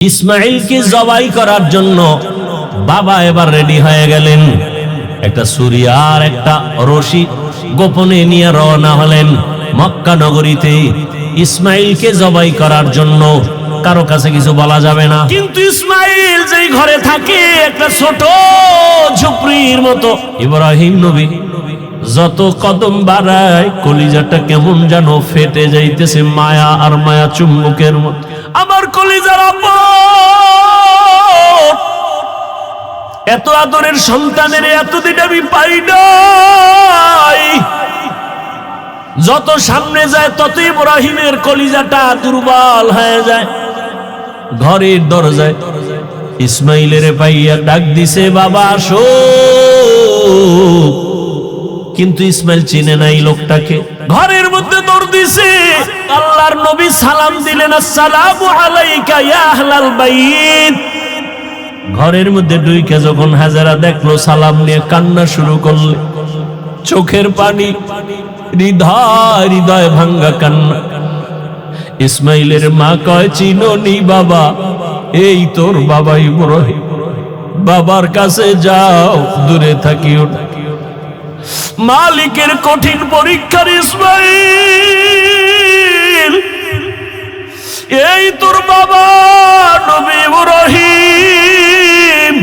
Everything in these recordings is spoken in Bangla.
ইসমাইলকে জবাই করার জন্য বাবা এবার রেডি হয়ে গেলেন। একটা ছুরি আর একটা রশি গোপনে নিয়ে রওনা হলেন মক্কা নগরীতে ইসমাইলকে জবাই করার জন্য। কারো কাছে কিছু বলা যাবে না, কিন্তু ইসমাইল যেই ঘরে থাকে একটা ছোট ঝুপড়ির মতো। ইব্রাহিম নবী যত কদম বাড়ায় কলিজাটা কেমন যেন ফেটে যাইতেছে, মায়া আর মায়া চুম্বকের মতো। আমার কলিজার আপন, এত আদরের সন্তানের এতদিন আমি পাই নাই। যত সামনে যায় তত ইব্রাহিমের কলিজাটা দুর্বল হয়ে যায়। ঘরের দরজায় ইসমাইলের পাইয়া ডাক দিছে, বাবা আসো। কিন্তু ইসমাইল চিনে নাই লোকটাকে। ঘরের মধ্যে দৌড় দিছে, আল্লাহর নবী সালাম দিলেন, আসসালামু আলাইকা ইয়া আহলাল বাইত। ঘরের মধ্যে ঢুইকে যখন হাজেরা দেখলো, সালাম নিয়ে কান্না শুরু করলে, চোখের পানি, হৃদয় হৃদয় ভাঙ্গা কান্না। ইসমাইলের মা কয়, চিনোনি বাবা? এই তোর বাবা ইব্রাহিম। বাবার কাছে যাও, দূরে থাকিও না। মালিকের কঠিন পরীক্ষার ইসমাইল, এই তোর বাবা নবী ইব্রাহিম।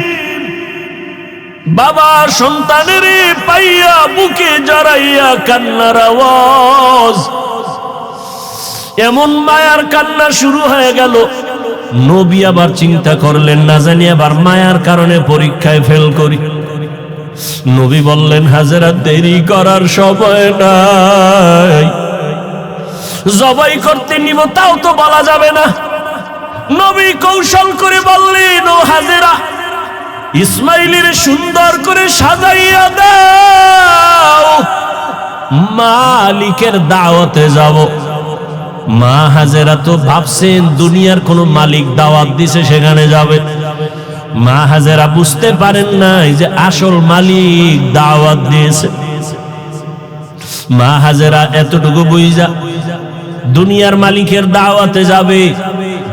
বাবা সন্তানের পাইয়া বুকে জড়াইয়া কান্নার আওয়াজ, এমন মায়ার কান্না শুরু হয়ে গেল। নবী আবার চিন্তা করলেন, না জানি আবার মায়ার কারণে পরীক্ষায় ফেল করি। নবী বললেন, হাজেরা দেরি করার সময় নাই, জবাই করতে নিব তাও তো বলা যাবে না। নবী কৌশল করে বললেন, ও হাজেরা, ইসমাইলের সুন্দর করে সাজাইয়া দাও, মালিকের দাওয়াতে যাব। মা হাজেরা তো ভাবছেন দুনিয়ার কোন মালিক দাওয়াত দিছে সেখানে যাবে। মা হাজেরা বুঝতে পারেন নাই যে আসল মালিক দাওয়াত দিয়েছে। মা হাজেরা এতটুকু বুঝা দুনিয়ার মালিকের দাওয়াতে যাবে,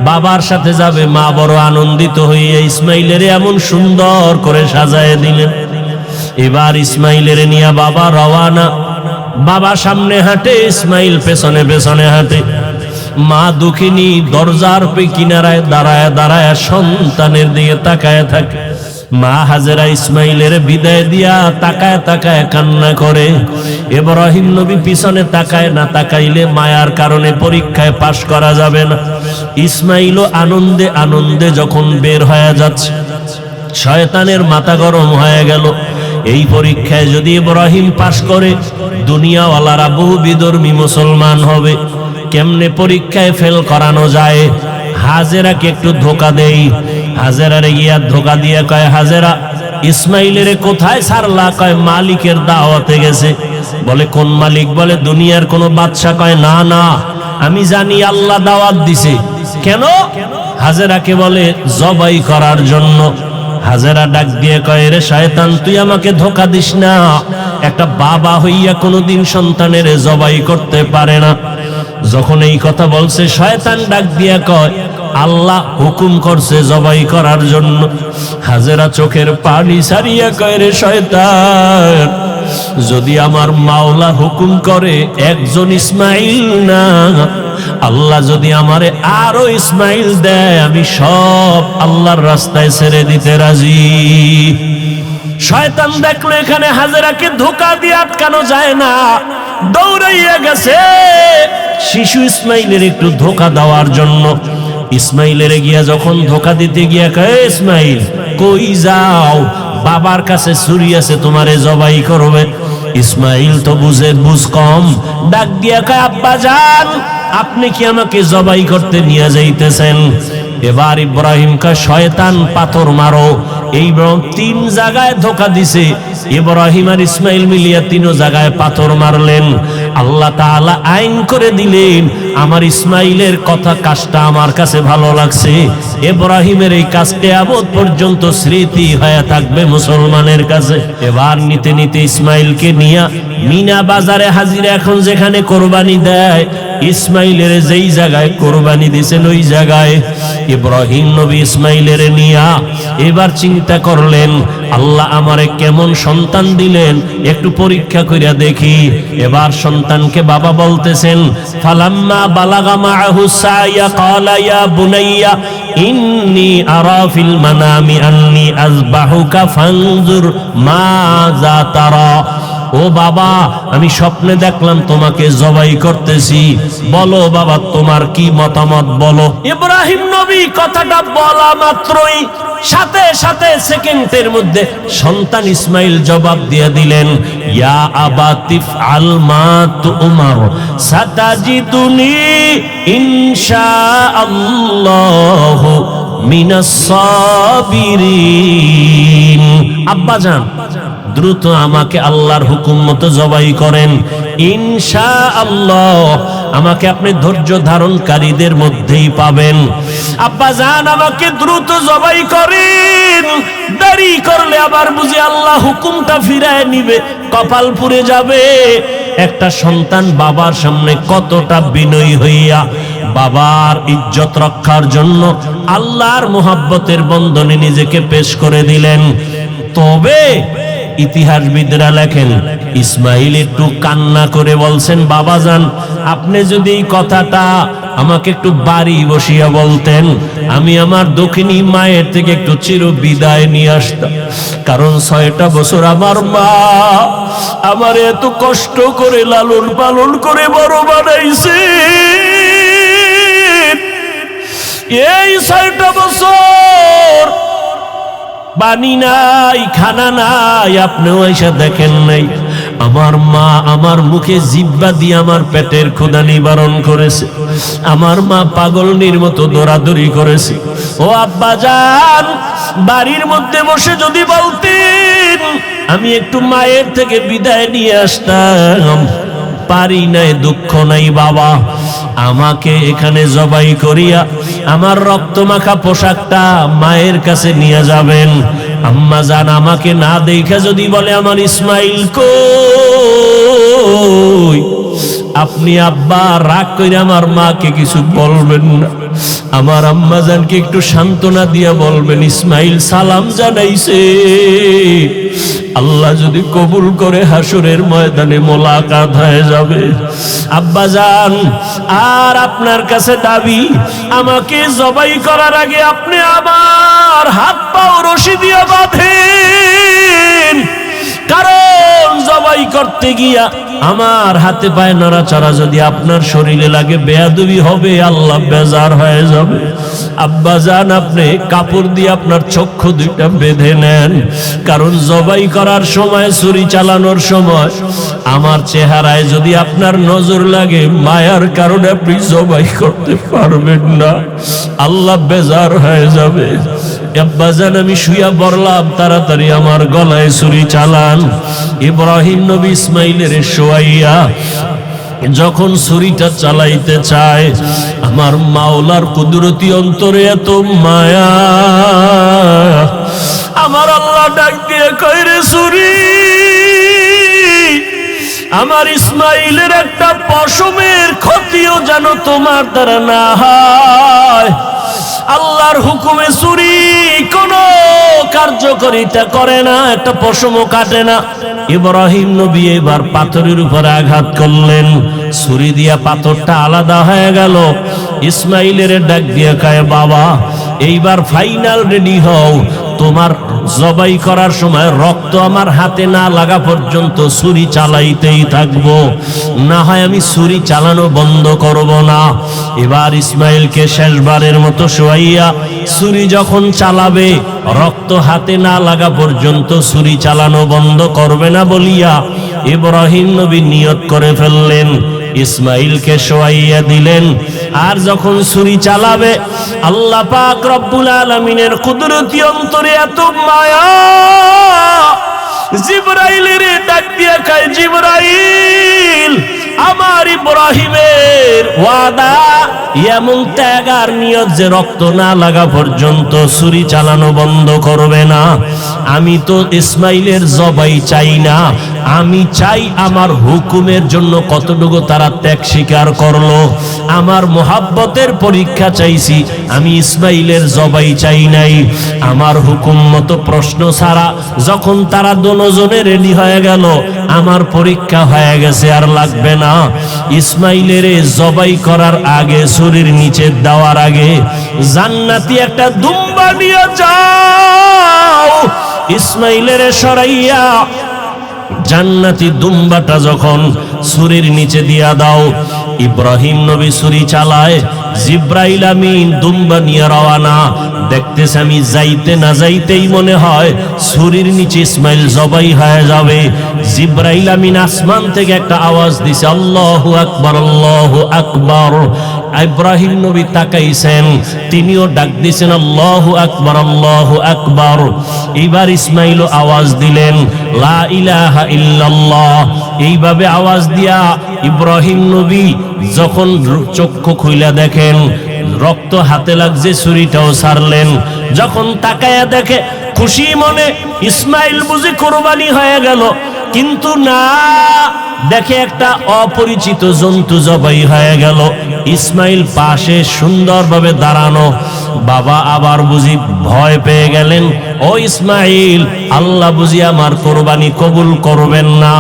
বাবার সাথে যাবে। মা বড় আনন্দিত হইয়া ইসমাইলের এমন সুন্দর করে সাজায় দিলেন। এবার ইসমাইলের নিয়ে বাবা রওয়ানা। বাবা সামনে হাঁটে, ইসমাইল পেছনে পেছনে হাঁটে। মা দুঃখিনী দরজার কিনারায় দাঁড়ায় দাঁড়ায় সন্তানের দিকে তাকায় থাকে। মা হাজেরা ইসমাইলের বিদায় দিয়া তাকায় তাকায় কান্না করে। ইব্রাহিম নবী পিছনে তাকায় না, তাকাইলে মায়ার কারণে পরীক্ষায় পাশ করা যাবে না। ইসমাইলও আনন্দে আনন্দে যখন বের হয়ে যাচ্ছে, শয়তানের মাথা গরম হয়ে গেল। এই পরীক্ষায় যদি ইব্রাহিম পাশ করে, দুনিয়াওয়ালারা বহু বিধর্মী মুসলমান হবে। কেমনে পরীক্ষায় ফেল করানো যায়? হাজেরাকে একটু ধোকা দেই। হাজেরারে গিয়া ধোকা দিয়ে কয়, হাজেরা, ইসমাইলের কোথায় ছাড়লা? কয় মালিকের দাওয়াতে গেছে। বলে কোন মালিক? বলে দুনিয়ার কোন বাদশা। কয় না না, আমি জানি আল্লাহ দাওয়াত দিছে। কেন? হাজেরাকে বলে জবাই করার জন্য। হাজেরা ডাক দিয়ে কয়, রে শয়তান, তুই আমাকে ধোকা দিস না। একটা বাবা হইয়া কোনোদিন সন্তানের জবাই করতে পারে না। যখন এই কথা বলছে, শয়তান ডাক দিয়া কয়, আল্লাহ হুকুম করছে জবাই করার জন্য। হাজেরা চোখের পানি ছাড়িয়া কয়, রে শয়তান, যদি আমার মাওলা হুকুম করে একজন ইসমাইল না, আল্লাহ যদি আমারে আরো ইসমাইল দেয়, আমি সব আল্লাহর রাস্তায় ছেড়ে দিতে রাজি। শয়তান দেখলো এখানে হাজেরাকে ধোকা দিয়ে আটকানো যায় না, দৌড়াইয়া গেছে শিশু ইসমাইলের একটু ধোকা দেওয়ার জন্য। ইসমাইলের গিয়া যখন ধোকা দিতে গিয়া কয়, ইসমাইল কই যাও? বাবার কাছে ছুরি আছে, তোমারে জবাই করবে। ইসমাইল তো বুঝ কম, ডাক দিয়া কয়, আব্বা জান, আপনি কি আমাকে জবাই করতে নিয়ে যাইতেছেন? এবার ইব্রাহিম কয়, শয়তান, পাথর মারো। এই তিন জায়গায় ধোকা দিছে। ইব্রাহিম আর ইসমাইল মিলিয়া তিন জায়গায় পাথর মারলেন। আল্লাহ তাআলা আইন করে দিলেন, আমার ইসমাইলের কথা কাজটা আমার কাছে ভালো লাগছে। ইব্রাহিমের এই কাজটা কিয়ামত পর্যন্ত স্মৃতি হয়ে থাকবে মুসলমানের কাছে। এবার নিতে নিতে ইসমাইলকে নিয়া মিনা বাজারে হাজিরা। এখন যেখানে কোরবানি দেয় ইসমাইলের যেই জায়গায় কোরবানি দিয়েছেন ওই জায়গায় ইব্রাহিম নবী ইসমাইলের নিয়া এবার চিন্তা করলেন, আল্লাহ আমারে কেমন সন্তান দিলেন একটু পরীক্ষা কইরা দেখি। এবার সন্তানকে বাবা বলতেছেন, ফালাম্মা বালাগা মাআহু সায়া ক্বালা ইয়া বুনাইয়া ইন্নী আরা ফিল মানামি আন্নী আযবাহুকা ফানজুর মাযা তারা। ও বাবা, আমি স্বপ্নে দেখলাম তোমাকে জবাই করতেছি, বলো বাবা তোমার কি মতামত বলো। ইব্রাহিম নবী কথাটা বলা মাত্রই সাথে সাথে সেকেন্ডের মধ্যে সন্তান ইসমাইল জবাব দিয়ে দিলেন, ইয়া আবাতিফ আল মা তুমার সাতাজিদুনি ইনশাআল্লাহু মিনাস সাবিরিন। আব্বাজান, দ্রুত আমাকে আল্লাহর হুকুম মতো জবাই করেন, ইনশাআল্লাহ আমাকে আপনি ধৈর্য ধারণকারীদের মধ্যেই পাবেন। আব্বাজান, আমাকে দ্রুত জবাই করেন, দেরি করলে আবার বুঝি আল্লাহ হুকুমটা ফিরায় নিবে, কপাল পুড়ে যাবে। একটা সন্তান বাবার সামনে কতটা বিনয়ী হইয়া বাবার ইজ্জত রক্ষার জন্য আল্লাহর মোহাব্বতের বন্ধনে নিজেকে পেশ করে দিলেন। তবে ইতিহাসবিদরা লেখেন, ইসমাইল একটু কান্না করে বলছেন, বাবাজান আপনি যদি এই কথাটা আমাকে একটু বাড়ি বসিয়া বলতেন, আমি আমার দক্ষিণী মায়ের থেকে একটু চির বিদায় নিয়ে আসতাম। কারণ 6টা বছর আমার মা আমার এত কষ্ট করে লালন পালন করে বড় বানাইছে। এই 6টা বছর পানি নাই, খানা নাই, আপনিও এসে দেখেন নাই। আমার মা আমার মুখে জিহ্বা দিয়ে আমার পেটের ক্ষুধা নিবারণ করেছে। আমার মা পাগলনির মতো দৌড়াদৌড়ি করেছে। ও আব্বাজান, বাড়ির মধ্যে বসে যদি বলতেন আমি একটু মায়ের থেকে বিদায় নিয়ে আসতাম, পারি নাই, দুঃখ নাই বাবা, আমাকে এখানে জবাই করিয়া আমার রক্তমাখা পোশাকটা মায়ের কাছে নিয়ে যাবেন। আম্মা জান আমাকে না দেখা যদি বলে আমার ইসমাইল কই, আপনি আব্বা রাগ করে আমার মাকে কিছু বলবেন না, আমার আম্মা জানকে একটু সান্ত্বনা দিয়া বলবেন ইসমাইল সালাম জানাইছে, আল্লাহ যদি কবুল করে হাসরের ময়দানে মোলাকাত হয়ে যাবে। আব্বা জান, আর আপনার কাছে দাবি, আমাকে জবাই করার আগে আপনি আমার হাত পাও রশি দিয়ে বাঁধেন, কারণ জবাই করতে গিয়া আমার হাতে পায়ে নড়াচড়া যদি আপনার শরীরে লাগে বেয়াদবি হবে, আল্লাহ বেজার হয়ে যাবে। আব্বা জান, আপনি কাপড় দিয়ে আপনার চক্ষু দুইটা বেঁধে নেন, কারণ জবাই করার সময়, ছুরি চালানোর সময় আমার চেহারায় যদি আপনার নজর লাগে, মায়ার কারণে আপনি জবাই করতে পারবেন না, আল্লাহ বেজার হয়ে যাবে। আব্বাজান, আমি শুইয়া পড়লাম, তাড়াতাড়ি আমার গলায় ছুরি চালান। ইব্রাহিম নবী ইসমাইলের শোয়াইয়া যখন ছুরিটা চালাইতে চায়, আমার মাওলার কুদরতি অন্তরে এত মায়া, আমার আল্লাহ ডাক দিয়ে কয়, রে ছুরি, আমার ইসমাইলের একটা পশমের ক্ষতিও যেন তোমার দ্বারা না হয়। আল্লাহর হুকুমে ছুরি কোনো কার্যকারিতা করে না, একটা পশমও কাটে না। ইব্রাহিম নবী এবার পাথরের উপরে আঘাত করলেন, ছুরি দিয়া পাথরটা আলাদা হয়ে গেল। ইসমাইলের ডাক দিয়ে কয়, বাবা এইবার ফাইনাল রেডি হও, তোমার জবাই করার সময় রক্ত আমার হাতে না লাগা পর্যন্ত ছুরি চালাইতেই থাকবো, না হয় আমি ছুরি চালানো বন্ধ করব না। এবার ইসমাইলকে শেষবারের মতো শোয়াইয়া ছুরি যখন চালাবে, রক্ত হাতে না লাগা পর্যন্ত ছুরি চালানো বন্ধ করবে না বলিয়া ইব্রাহিম নবী নিয়ত করে ফেললেন। ইসমাইলকে শোয়াইয়া দিলেন, আর যখন ছুরি চালাবে, আল্লাহ পাক রব্বুল আলামিনের কুদরতি অন্তরে এত মায়া, জিবরাইলের ডাক দিয়া কয়, জিবরাইল আমার ইব্রাহিমের ওয়াদা, এমন ত্যাগ আর নিয়ত যে রক্ত না লাগা পর্যন্ত ছুরি চালানো বন্ধ করবে না। আমি তো ইসমাইলের জবাই চাই না, আমি চাই আমার হুকুমের জন্য কতটুকু তারা ত্যাগ স্বীকার করলো। আমার মোহাব্বতের পরীক্ষা চাইছি, আমি ইসমাইলের জবাই চাই নাই। আমার হুকুম মতো প্রশ্ন ছাড়া যখন তারা দুজনে রেডি হয়ে গেল, আমার পরীক্ষা হয়ে গেছে, আর লাগবে না। ইসমাইলের জবাই করার আগে, ছুরির নিচে দেওয়ার আগে, জান্নাতি একটা দুম্বা নিয়ে যাও, ইসমাইলের সরাইয়া জান্নাতি দুম্বাটা যখন ছুরির নিচে দিয়া দাও। ইব্রাহিম নবী ছুরি চালায়, জিব্রাইল আমিন দুম্বা নিয়ে রওয়ানা। দেখতেছে আমি যাইতে না যাইতেই মনে হয় ছুরির নিচে ইসমাইল জবাই হয়ে যাবে। জিব্রাইল আমিন আসমান থেকে একটা আওয়াজ দিছে, আল্লাহু আকবার, আল্লাহু আকবার। ইব্রাহিম নবী তাকাইছেন, তিনিও ডাক দিছেন, আল্লাহু আকবার, আল্লাহু আকবার। এইবার ইসমাইলও আওয়াজ দিলেন, লা ইলাহা ইল্লাল্লাহ। এইভাবে আওয়াজ দিয়া ইব্রাহিম নবী যখন চক্ষু খুইলা দেখেন রক্ত হাতে লাগছে, ছুরিটাও ছাড়লেন। যখন তাকায়া দেখে খুশি মনে ইসমাইল বুঝি কোরবানি হয়ে গেল, কিন্তু না, দেখে একটা অপরিচিত জন্তু জবাই হয়ে গেল। ইসমাইল পাশে সুন্দরভাবে দাঁড়ানো। বাবা আবার বুঝি ভয় পেয়ে গেলেন, ও ইসমাইল, আল্লাহ বুঝি আমার কোরবানি কবুল করবেন না,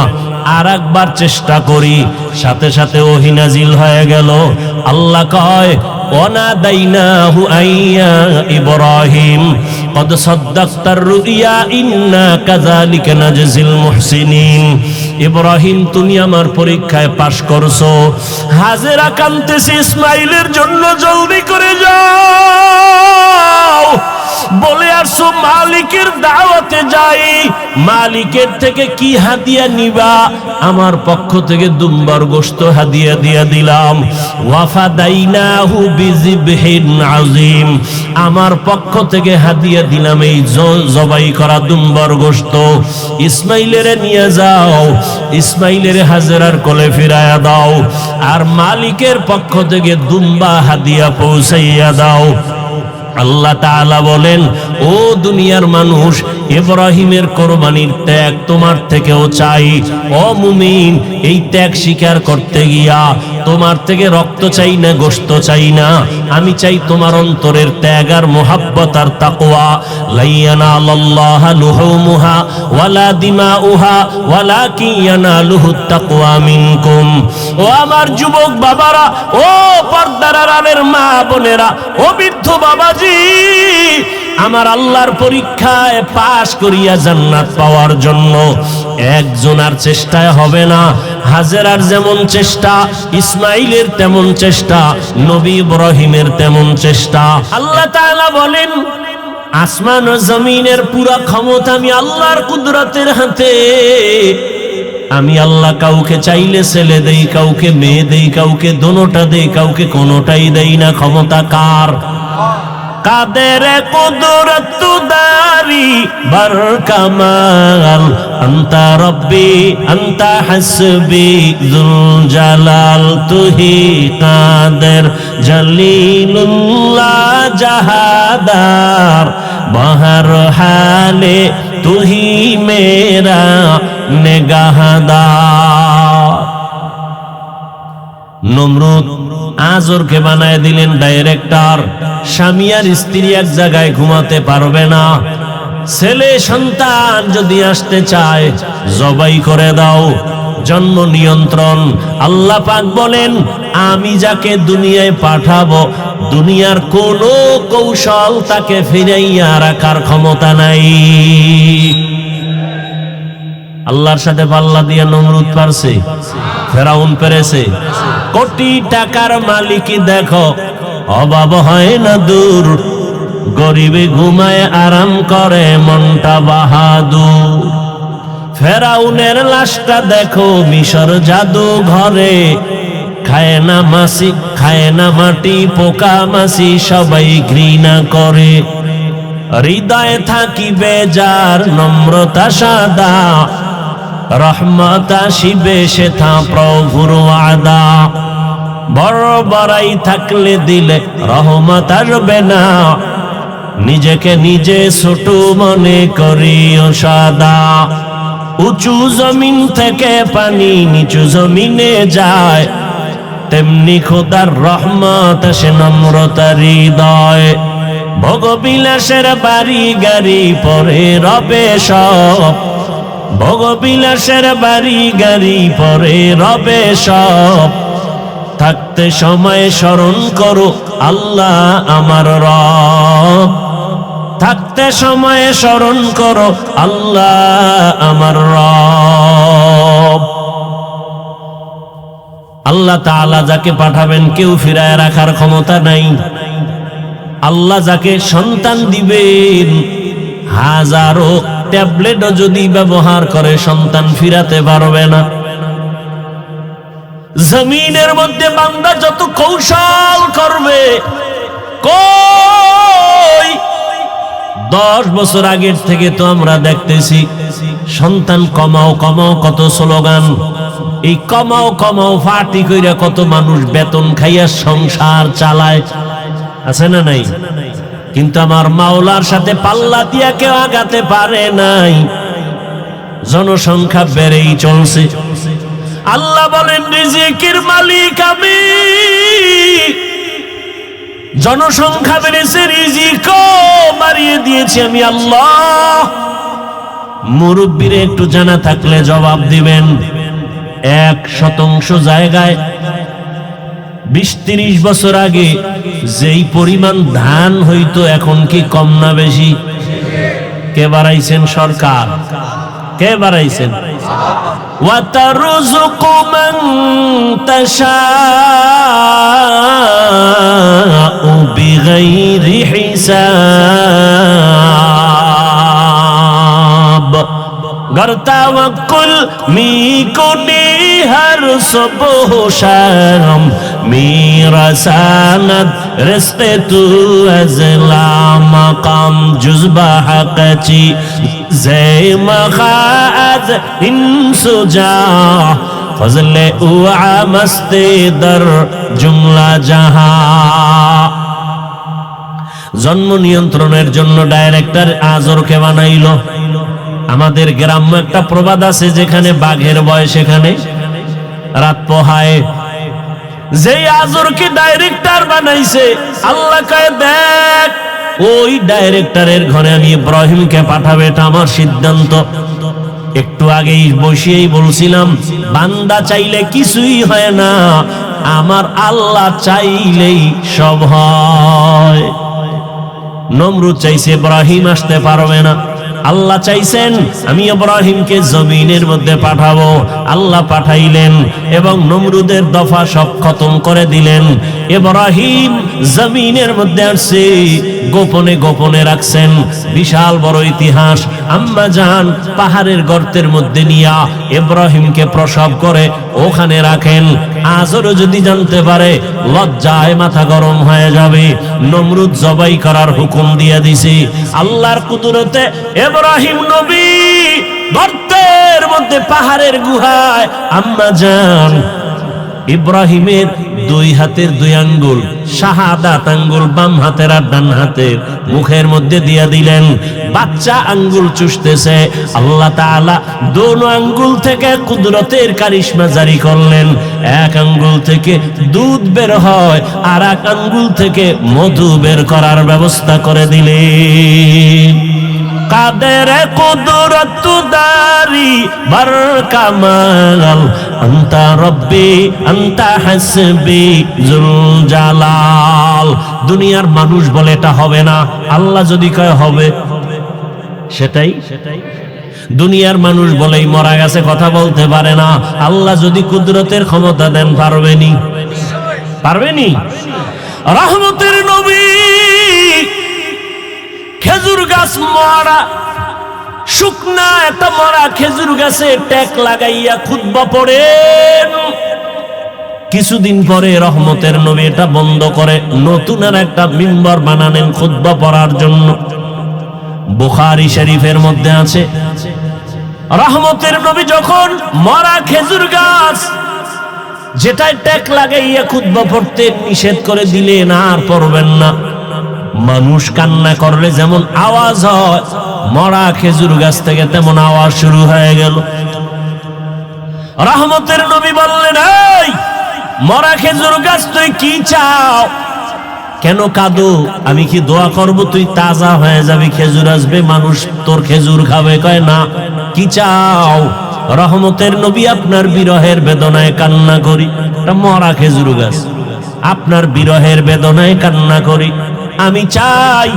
আর একবার চেষ্টা করি। সাথে সাথে ওহী নাজিল হয়ে গেল। আল্লাহ কয়, ওয়ানাদাইনাহু আইয়া ইব্রাহিম কদ সাদ্দাকতার রুইয়া ইন্না কাযালিকা নাজজিল মুহসিনিন। ইব্রাহিম, তুমি আমার পরীক্ষায় পাশ করছো। হাজেরা কাঁদতেছে ইসমাইলের জন্য, জলদি করে যাও। বলে আসো মালিকের দাওয়াতে যাই, মালিকের থেকে কি হাদিয়া নিবা? আমার পক্ষ থেকে দুম্বার গোশত হাদিয়া দিয়া দিলাম। ওয়াফাদাইনাহু বিযিবহিন আযীম, আমার পক্ষ থেকে হাদিয়া দিলাম এই জবাই করা দুম্বার গোশত। ইসমাইলের নিয়ে যাও, ইসমাইলের হাজেরার কোলে ফিরায়া দাও, আর মালিকের পক্ষ থেকে দুম্বা হাদিয়া পৌঁছাইয়া দাও। আল্লাহ তাআলা বলেন, ও দুনিয়ার মানুষ, ইব্রাহিমের কোরবানির ত্যাগ তোমার থেকেও চাই। ও মুমিন, এই ত্যাগ স্বীকার করতে গিয়া তোমার থেকে রক্ত চাই না, গোশত চাই না, আমি চাই তোমার অন্তরের ত্যাগ আর মুহাব্বত আর তাকওয়া। লা ইয়ানালাল্লাহু লুহুমুহা ওয়ালা দিমাউহা ওয়ালাকিন ইয়ানালুহুত তাকওয়া মিনকুম। ও আমার যুবক বাবারা, ও পর্দার আড়ালের মা বোনেরা, ও বৃদ্ধ বাবাজি, আমার আল্লাহর পরীক্ষায় পাশ করিয়া জান্নাত পাওয়ার জন্য একজন আর চেষ্টায় হবে না। হাজেরার যেমন চেষ্টা, ইসমাইলের তেমন চেষ্টা, নবী ইব্রাহিমের তেমন চেষ্টা। আল্লাহ তাআলা বলেন, আসমান ও জমিনের পুরা ক্ষমতা আমি আল্লাহর কুদরতের হাতে। আমি আল্লাহ কাউকে চাইলে ছেলে দেই, কাউকে মেয়ে দেই, কাউকে দোনোটা দেই, কাউকে কোনোটাই দেই না। ক্ষমতা কার? কাদের কুদরত দারি বার কামাল, আনতা রব্বি আনতা হাসবি যুল জালাল, তুহি কাদের জলিলুল্লাহ জাহাদার, বহর হালে তুহি মেরা নেগাহদার। নমরুদ আজরকে বানায় দিলেন ডাইরেক্টর। স্বামী আর স্ত্রী এক জায়গায় ঘুমাতে পারবে না। ছেলে সন্তান যদি আসতে চায়, জবাই করে দাও। জন্ম নিয়ন্ত্রণ। আল্লাহ পাক বলেন, আমি যাকে দুনিয়ায় পাঠাবো, দুনিয়ার কোনো কৌশল তাকে ফিরাইয়া রাখার ক্ষমতা নাই। আল্লাহর সাথে পাল্লা দিয়ে নমরুদ পারছে, ফেরাউন পেরেছে। কোটি টাকার মালিকই দেখো, অভাব হয় না দূর, গরিবে ঘুমায় আরাম করে মনটা বাহাদুর। ফেরাউনের লাশটা দেখো মিশর জাদু ঘরে, খায় না মাছি, খায় না মাটি, পোকা মাছি সবাই ঘৃণা করে। হৃদয়ে থাকিবে যার নম্রতা সাদা, রহমত আসিবে সেথা প্রভুর ওয়াদা। বড় বড়াই থাকলে দিলে রহমত আসবে না, নিজেকে নিজে ছোট মনে করিও সদা। উঁচু জমিন থেকে পানি নিচু জমিনে যায়, তেমনি খোদার রহমত আসে নম্রতার হৃদয়। ভোগবিলাসের বাড়ি গাড়ি পরে রবে সব, ভোগবিলাসের বাড়ি গাড়ি পরে রবে সব। থাকতে সময় স্মরণ করো আল্লাহ আমার রব, থাকতে সময় স্মরণ করো আল্লাহ আমার রব। আল্লাহ তাআলা যাকে পাঠাবেন কেউ ফিরায় রাখার ক্ষমতা নাই। আল্লাহ যাকে সন্তান দিবেন হাজারো ট্যাবলেটও যদি ব্যবহার করে সন্তান ফিরাতে পারবে না। জমিনের মধ্যে বান্দা যত কৌশল করবে, কই 10 বছর আগের থেকে তো আমরা দেখতেছি সন্তান কমাও কমাও কত স্লোগান, এই কমাও কমাও ফাটি কইরা কত মানুষ বেতন খাইয়া সংসার চালায়, আছে না নাই? কিন্তু আমার মাওলার সাথে পাল্লা দিয়া কেউ আগাতে পারে নাই, জনসংখ্যা বেড়েই চলছে। আল্লাহ বলেন রিজিকের মালিক আমি, জনসংখ্যা বেড়েছে রিজিকও বাড়িয়ে দিয়েছি আমি আল্লাহ। মুরব্বীরে একটু জানা থাকলে জবাব দিবেন, 1% জায়গায় 20-30 বছর আগে যেই পরিমাণ ধান হইতো এখন কি কম না বেশি? কে বাড়াইছেন? সরকার। কে বাড়াইছেন? ওয়াতারযুকু মান তাশাউ বিগাইরি হিসাব। गर तवक्कुल मी कुनी हर सुबह शाम, मेरा सनद रिश्ते तू अज़ला मकाम जुज़बा हक़ची ज़े मखाज़ इंसुजा फज़ले उआ मस्ते दर जुमला जहां। জন্ম নিয়ন্ত্রণের জন্য ডাইরেক্টর আজরকে বানাইলো। আমাদের গ্রাম্য একটা প্রবাদ আছে, যেখানে বাঘের বয় সেখানে রাত পোহায়। যে আজরকে ডাইরেক্টর বানাইছে, আল্লাহ কয় দেখ ওই ডাইরেক্টরের ঘরে আমি ইব্রাহিমকে পাঠাবে, এটা আমার সিদ্ধান্ত। একটু আগেই বসিয়েই বলছিলাম, বান্দা চাইলে কিছুই হয় না, আমার আল্লাহ চাইলেই সব হয়। নমরুদ চাইছে ইব্রাহিম আসতে পারবে না, আল্লাহ চাইছেন আমি ইব্রাহিমকে জমিনের মধ্যে পাঠাবো, আল্লাহ পাঠাইলেন এবং নমরুদের দফা সব খতম করে দিলেন। ইব্রাহিম জমিনের মধ্যে আসছে, গোপনে গোপনে রাখছেন। বিশাল বড় ইতিহাস। আম্মা জান পাহাড়ের গর্তের মধ্যে নিয়া ইব্রাহিমকে প্রসব করে ওখানে রাখেন। আজরও যদি জানতে পারে লজ্জায় মাথা গরম হয়ে যাবে। নমরুদ জবাই করার হুকুম দিয়ে দিছে। আল্লাহর কুদরতে ইব্রাহিম নবী গর্তের মধ্যে পাহাড়ের গুহায় আম্মা জান ইব্রাহিমের 2 হাতের 2 আঙ্গুল, শাহাদাত আঙ্গুল বাম হাতের আর ডান হাতের মুখের মধ্যে দিয়ে দিলেন। বাচ্চা আঙ্গুল চুষতেছে, আল্লাহ তাআলা দোনো আঙ্গুল থেকে কুদরতের কারিশমা জারি করলেন। এক আঙ্গুল থেকে দুধ বের হয়, আর এক আঙ্গুল থেকে মধু বের করার ব্যবস্থা করে দিলেন। কাদের কুদরত দারি বার কামাল, আনতা রব্বি আনতা হাসবি জুল জালাল। দুনিয়ার মানুষ বলে এটা হবে না, আল্লাহ যদি কয় হবে সেটাই। দুনিয়ার মানুষ বলেই মরা গেছে কথা বলতে পারে না, আল্লাহ যদি কুদরতের ক্ষমতা দেন পারবেনি? পারবেনি? রহমতের নবী খেজুর গাছ মরা, শুকনা একটা মরা খেজুর গাছে ট্যাক লাগাইয়া খুতবা পড়েন। কিছুদিন পরে রহমতের নবী এটা বন্ধ করে নতুন আর একটা মিম্বর বানালেন খুতবা পড়ার জন্য। বুখারী শরীফের মধ্যে আছে, রহমতের নবী যখন মরা খেজুর গাছ যেটাই ট্যাক লাগাইয়া খুতবা পড়তে নিষেধ করে দিলেন, আর পড়বেন না। মানুষ কান্না করলে যেমন আওয়াজ হয়, মরা খেজুর গাছ থেকে তেমন আওয়াজ শুরু হয়ে গেল। রহমতের নবী বললেন, এই মরা খেজুর গাছ, তুই কি চাও? কেন কাঁদো? আমি কি দোয়া করব তুই তাজা হয়ে যাবি, খেজুর আসবে, মানুষ তোর খেজুর খাবে? কয় না। কি চাও? রহমতের নবী, আপনার বিরহের বেদনায় কান্না করি। এটা মরা খেজুর গাছ, আপনার বিরহের বেদনায় কান্না করি। আমি চাই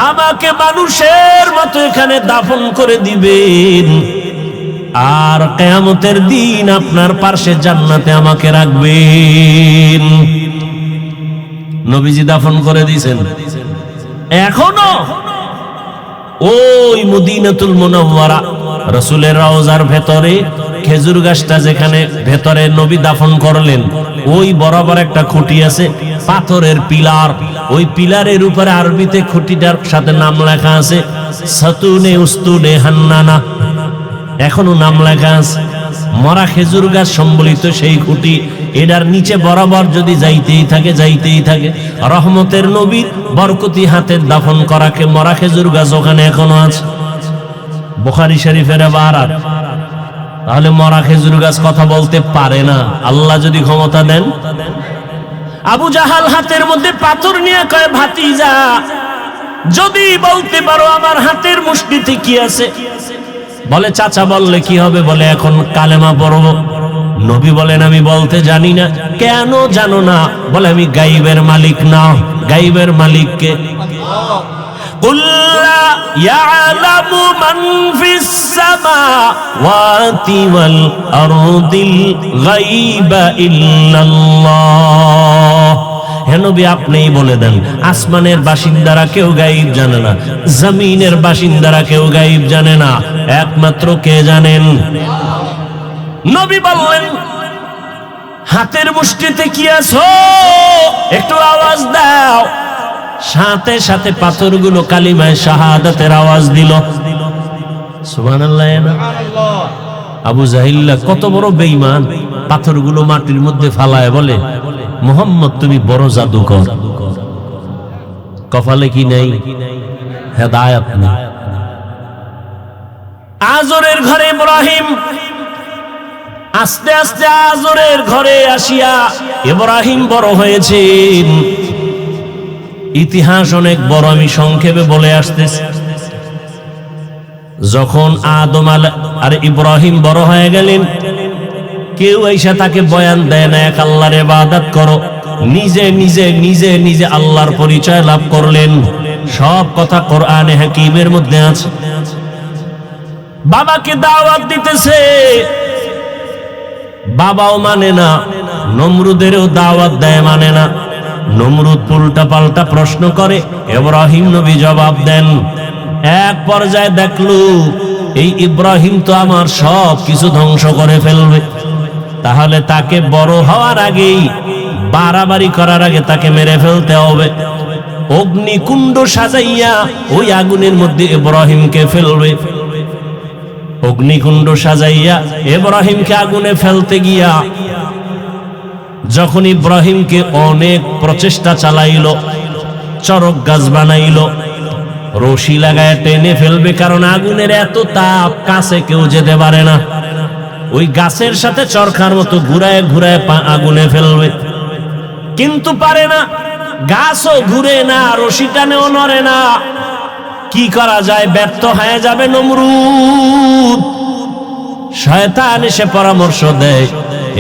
আমাকে মানুষের মতো এখানে দাফন করে দিবেন, আর কিয়ামতের দিন আপনার পাশে জান্নাতে আমাকে রাখবেন। নবীজি দাফন করে দিয়েছেন। এখনো ওই মদিনাতুল মুনাওয়ারা রাসূলের রওজার ভেতরে খেজুর গাছটা যেখানে ভেতরে নবী দাফন করলেন, ওই বরাবর একটা খুঁটি আছে, পাথরের পিলার। ওই পিলারের উপরে আরবিতে খুঁটিটার সাথে নাম লেখা আছে সাতুনে উস্তুনে হান্নানা। এখনো নাম লেখা আছে। মরা খেজুর গাছ সম্বলিত সেই খুঁটি, এটার নিচে বরাবর যদি যাইতেই থাকে। রহমতের নবীর বরকতি হাতের দাফন করাকে মরা খেজুর গাছ ওখানে এখনো আছে। বুখারী শরীফের ইবারত। তাহলে মরা খেজুর গাছ কথা বলতে পারে না, আল্লাহ যদি ক্ষমতা দেন। আবু জাহাল হাতের মধ্যে পাথর নিয়ে কয়, ভাতিজা যদি বলতে পারো আমার হাতের মুষ্টিতে কি আছে? বলে, চাচা বললে কি হবে? বলে, এখন কালেমা পড়ব। নবী বলেন, আমি বলতে জানি না। কেন জানো না? বলে, আমি গাইবের মালিক না। গাইবের মালিককে قُلْ لَا يَعْلَمُ مَنْ فِي السَّمَاوَاتِ وَالْأَرْضِ الْغَيْبَ إِلَّا اللَّهُ। হে নবী, আপনিই বলে দেন, আসমানের বাসিন্দারা কেউ গায়েব জানে না, জমিনের বাসিন্দারা কেউ গায়েব জানে না, একমাত্র কে জানেন? নবী বললেন, হাতের মুষ্টিতে কি আছো? একটু আওয়াজ দাও। সাথে সাথে পাথরগুলো কালিমায়ে শাহাদাতের আওয়াজ দিল। সুবহানাল্লাহ। আবু জাহিল কত বড় বেঈমান, পাথরগুলো মাটির মধ্যে ফালায় বলে, মুহাম্মদ তুমি বড় জাদুকর, কপালে কি নেই? হেদায়েত নেই। আজরের ঘরে ইব্রাহিম, আস্তে আস্তে আজরের ঘরে আসিয়া ইব্রাহিম বড় হয়েছেন। ইতিহাস অনেক বড়, আমি সংক্ষেপে বলে আসতেছি। যখন আদম আর ইব্রাহিম বড় হয়ে গেলেন, কেউ এসে তাকে বয়ান দেয় না এক আল্লাহর ইবাদত করো। নিজে নিজে নিজে নিজে আল্লাহর পরিচয় লাভ করলেন। সব কথা কোরআনে হাকিমের মধ্যে আছে। বাবাকে দাওয়াত দিতেছে, বাবাও মানে না। নমরুদেরও দাওয়াত দেয়, মানে না। নমরুদ উল্টা পাল্টা প্রশ্ন করে, ইব্রাহিম নবী জবাব দেন। এক পর্যায়ে দেখলো এই ইব্রাহিম তো আমার সব কিছু ধ্বংস করে ফেলবে, তাহলে তাকে বড় হওয়ার আগেই, বাড়াবাড়ি করার আগে তাকে মেরে ফেলতে হবে। অগ্নিকুণ্ড সাজাইয়া ওই আগুনের মধ্যে ইব্রাহিমকে ফেলবে। অগ্নিকুণ্ড সাজাইয়া ইব্রাহিমকে আগুনে ফেলতে গিয়া যখন ইব্রাহিমকে অনেক প্রচেষ্টা চালাইল, চরক গাছ বানাইল, রশি লাগায় টেনে ফেলবে, কারণ আগুনের এত তাপ, কাছে কেউ যেতে পারে না। ওই গাছের সাথে চরকার মতো ঘুরায় ঘুরায় আগুনে ফেলবে, কিন্তু পারে না। গাছও ঘুরে না, রশি টানেও নড়ে না। কি করা যায়? ব্যর্থ হয়ে যাবে নমরুদ। শয়তান এসে পরামর্শ দেয়,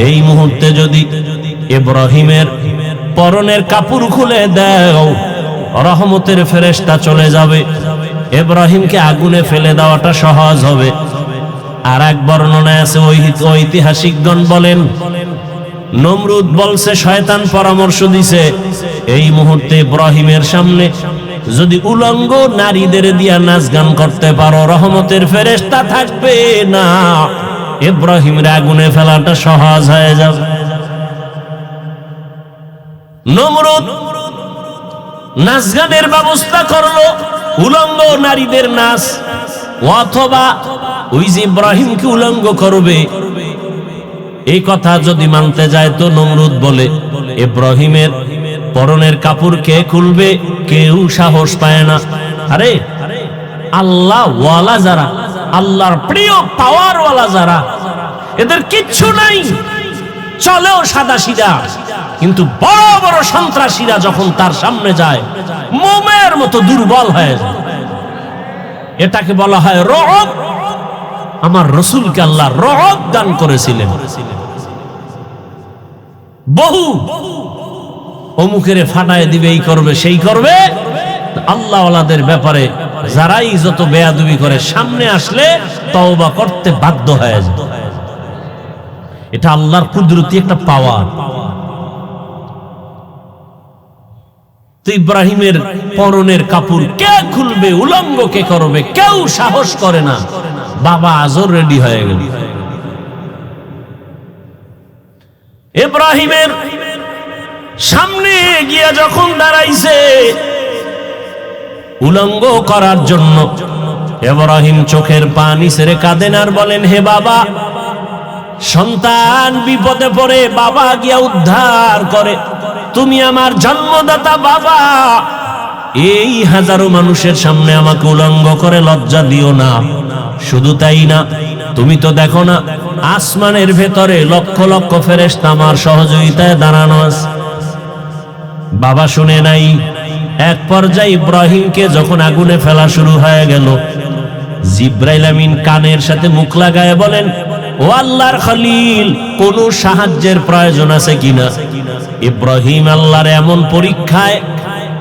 এই মুহূর্তে যদি ইব্রাহিমের পরনের কাপড় খুলে দাও, রহমতের ফেরেশতা চলে যাবে, ইব্রাহিমকে আগুনে ফেলে দেওয়াটা সহজ হবে। আর এক বর্ণনায় আছে, ঐতিহাসিকগণ বলেন, নমরুদ বলছে শয়তান পরামর্শ দিছে, এই মুহূর্তে ইব্রাহিমের সামনে যদি উলঙ্গ নারীদের দিয়া নাচ গান করতে পারো, রহমতের ফেরেশতা থাকবে না, ইব্রাহিমের আগুনে ফেলাটা সহজ হয়ে যাবে। নমরুদ নাচ গানের ব্যবস্থা করলো, উলঙ্গ নারীদের নাচ, অথবা ওই যে ইব্রাহিমকে উলঙ্গ করবে, এই কথা যদি মানতে যায় তো নমরুদ বলে ইব্রাহিমের পরনের কাপড় কে খুলবে? কেউ সাহস পায় না। আরে আল্লাহ ওয়ালা যারা, আল্লাহর প্রিয় পাওয়ার ওয়ালা যারা, এদের কিচ্ছু নাই, চলেও সাদা সিধা, কিন্তু বড় বড় সন্ত্রাসীরা যখন তার সামনে যায় মোমের মতো দুর্বল হয়ে যায়। এটাকে বলা হয় রহব। আমার রাসূলকে আল্লাহ রহব দান করেছিলেন। বহু অমুকের ফাটায় দিবে, এই করবে সেই করবে। আল্লাহ ওয়ালাদের ব্যাপারে যারাই যত বেয়াদবি করে সামনে আসলে তওবা করতে বাধ্য হয়ে যায়। এটা আল্লাহর কুদরতি একটা পাওয়ার। তো ইব্রাহিমের পরনের কাপড় কে খুলবে, উলঙ্গ কে করবে? কেউ সাহস করে না। বাবা আজর রেডি হয়ে গেল। ইব্রাহিমের সামনে গিয়া যখন দাঁড়াইছে উলঙ্গ করার জন্য, ইব্রাহিম চোখের পানি ছেড়ে কাঁদেন আর বলেন, হে বাবা, সন্তান বিপদে পড়ে বাবা গিয়া উদ্ধার করে, তুমি আমার জন্মদাতা বাবা, এই হাজারো মানুষের সামনে আমাকে উলঙ্গ করে লজ্জা দিও না। শুধু তাই না, তুমি তো দেখো না আসমানের ভেতরে লক্ষ লক্ষ ফেরেশতা আমার সহযোগিতায় দাঁড়ানো আছে। বাবা শুনে নাই। এক পর্যায়ে ইব্রাহিমকে যখন আগুনে ফেলা শুরু হয়ে গেল, জিব্রাইল আমিন কানের সাথে মুখ লাগায় বলেন, ও আল্লাহর খলিল, কোন সাহায্যের প্রয়োজন আছে কিনা? ইব্রাহিম আল্লাহর এমন পরীক্ষায়,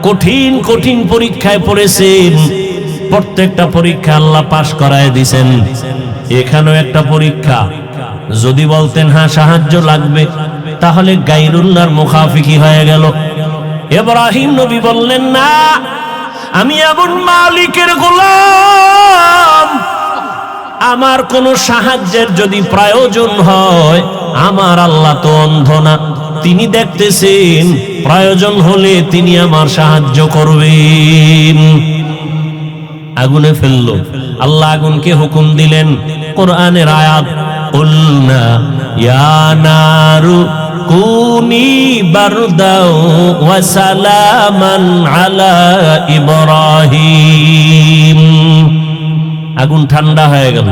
কঠিন কঠিন পরীক্ষায় পড়েছেন, প্রত্যেকটা পরীক্ষা আল্লাহ পাশ করায় দিয়েছেন। এখানেও একটা পরীক্ষা। যদি বলতেন হ্যাঁ সাহায্য লাগবে, তাহলে গায়রুল্লাহর মুখাফিকি হয়ে গেল। ইব্রাহিম নবী বললেন, না, আমি এমন মালিকের গোলাম, আমার কোনো সাহায্যের যদি প্রয়োজন হয়, আমার আল্লাহ তো অন্ধ না, তিনি দেখতেছেন, প্রয়োজন হলে তিনি আমার সাহায্য করবেন। আগুনে ফেললো। আল্লাহ আগুনকে হুকুম দিলেন, কোরআনের আয়াত, কুলনা ইয়া নারু কুনি বারদাও ওয়া সালামান আলা ইব্রাহিম। আগুন ঠান্ডা হয়ে গেল।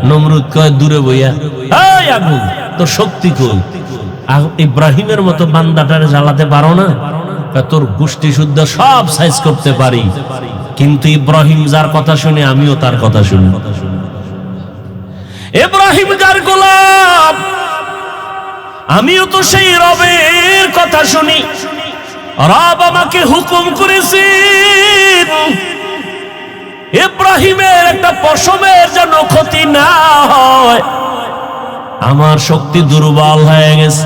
নমরুদ কয় দূরে বইয়া, এই আগুন, তোর শক্তি কই? ইব্রাহিমের মতো বান্দাটারে জ্বালাতে পারো না? তোর গোষ্ঠী শুদ্ধ সব সাইজ করতে পারি, কিন্তু ইব্রাহিম যার কথা শুনে আমিও তার কথা শুনি। ইব্রাহিম যার গোলাম, আমিও তো সেই রবের কথা শুনি। রব আমাকে হুকুম করেছেন ইব্রাহিমের একটা পশমের যেন ক্ষতি না হয়। আমার শক্তি দুর্বল হয়ে গেছে।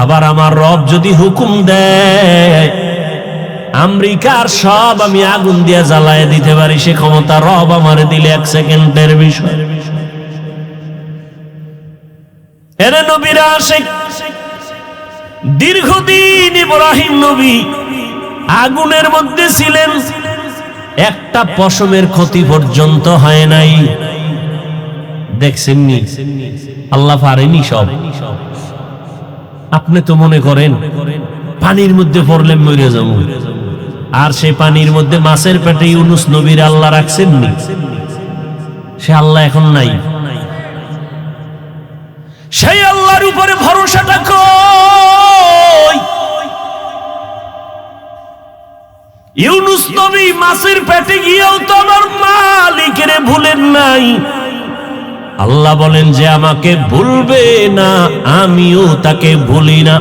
আবার আমার রব যদি হুকুম দেয়, আমেরিকার সব আমি আগুন দিয়ে জ্বালায় দিতে পারি, সে ক্ষমতা রব আমার দিলে 1 সেকেন্ডের বিষয়। এর নবীরা আসে, দীর্ঘদিন ইব্রাহিম নবী আগুনের মধ্যে ছিলেন, একটা পশমের ক্ষতি পর্যন্ত হয় নাই। দেখছেননি আল্লাহ পারেনি সব। আপনি তো মনে করেন পানির মধ্যে পড়লে মরে যাব, আর সেই পানির মধ্যে মাছের পেটে ইউনুস নবীর আল্লাহ রাখছেননি? সে আল্লাহ এখন নাই। সেই আল্লাহর উপরে ভরসাটা কই? ইউনুস নবী মাছের পেটে গিয়েও তো আমার মালিকের ভুলেন নাই। আল্লাহ বলেন যে আমাকে ভুলবে না, আমিও তাকে ভুলি না।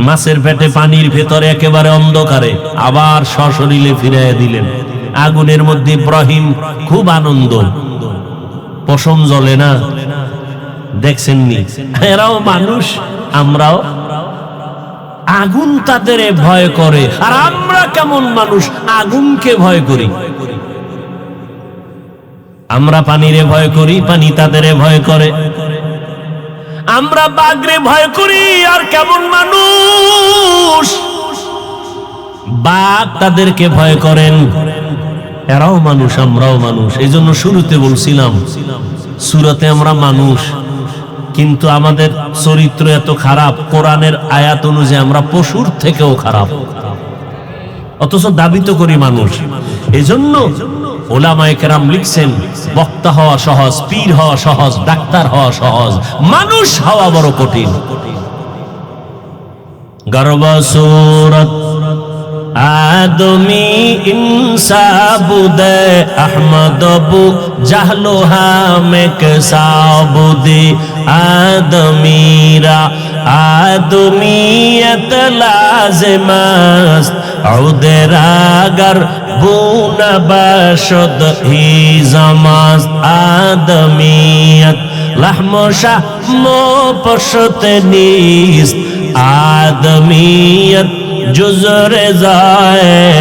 মাছের পেটে পানির ভেতরে একেবারে অন্ধকারে আবার সশরীরে ফিরিয়ে দিলেন। আগুনের মধ্যে ইব্রাহিম খুব আনন্দ, পশম জ্বলে না। দেখছেননি? এরাও মানুষ, আমরাও। আগুন তাদের ভয় করে, আর আমরা কেমন মানুষ আগুনকে ভয় করি। আমরা পানিরে ভয় করি, পানি তাদের ভয় করে। আমরা বাঘরে ভয় করি, আর কেমন মানুষ বাঘ তাদেরকে ভয় করেন। এরাও মানুষ, আমরাও মানুষ। এই জন্য শুরুতে বলছিলাম সূরাতে আমরা মানুষ, কিন্তু আমাদের চরিত্র এত খারাপ, কোরআনের আয়াত অনুযায়ী আমরা পশুর থেকেও খারাপ, অথচ দাবি তো করি মানুষ। এই জন্য ওলামায়ে কেরাম লিখছেন, বক্তা হওয়া সহজ, পীর হওয়া সহজ, ডাক্তার হওয়া সহজ, মানুষ হওয়া বড় কঠিন। গর্ব সূরত আদমি ইনসাবুদে আহমদ বু জাহলো হামেক সাবুদে আদমিরা আদমিয়ত লাজমাস্ত আউদেরাগর বুনা বাশদ হি জামাস্ত আদমিয়ত লাহমশা মো পশতে নিস্ত আদমিয়ত জুজরে যায়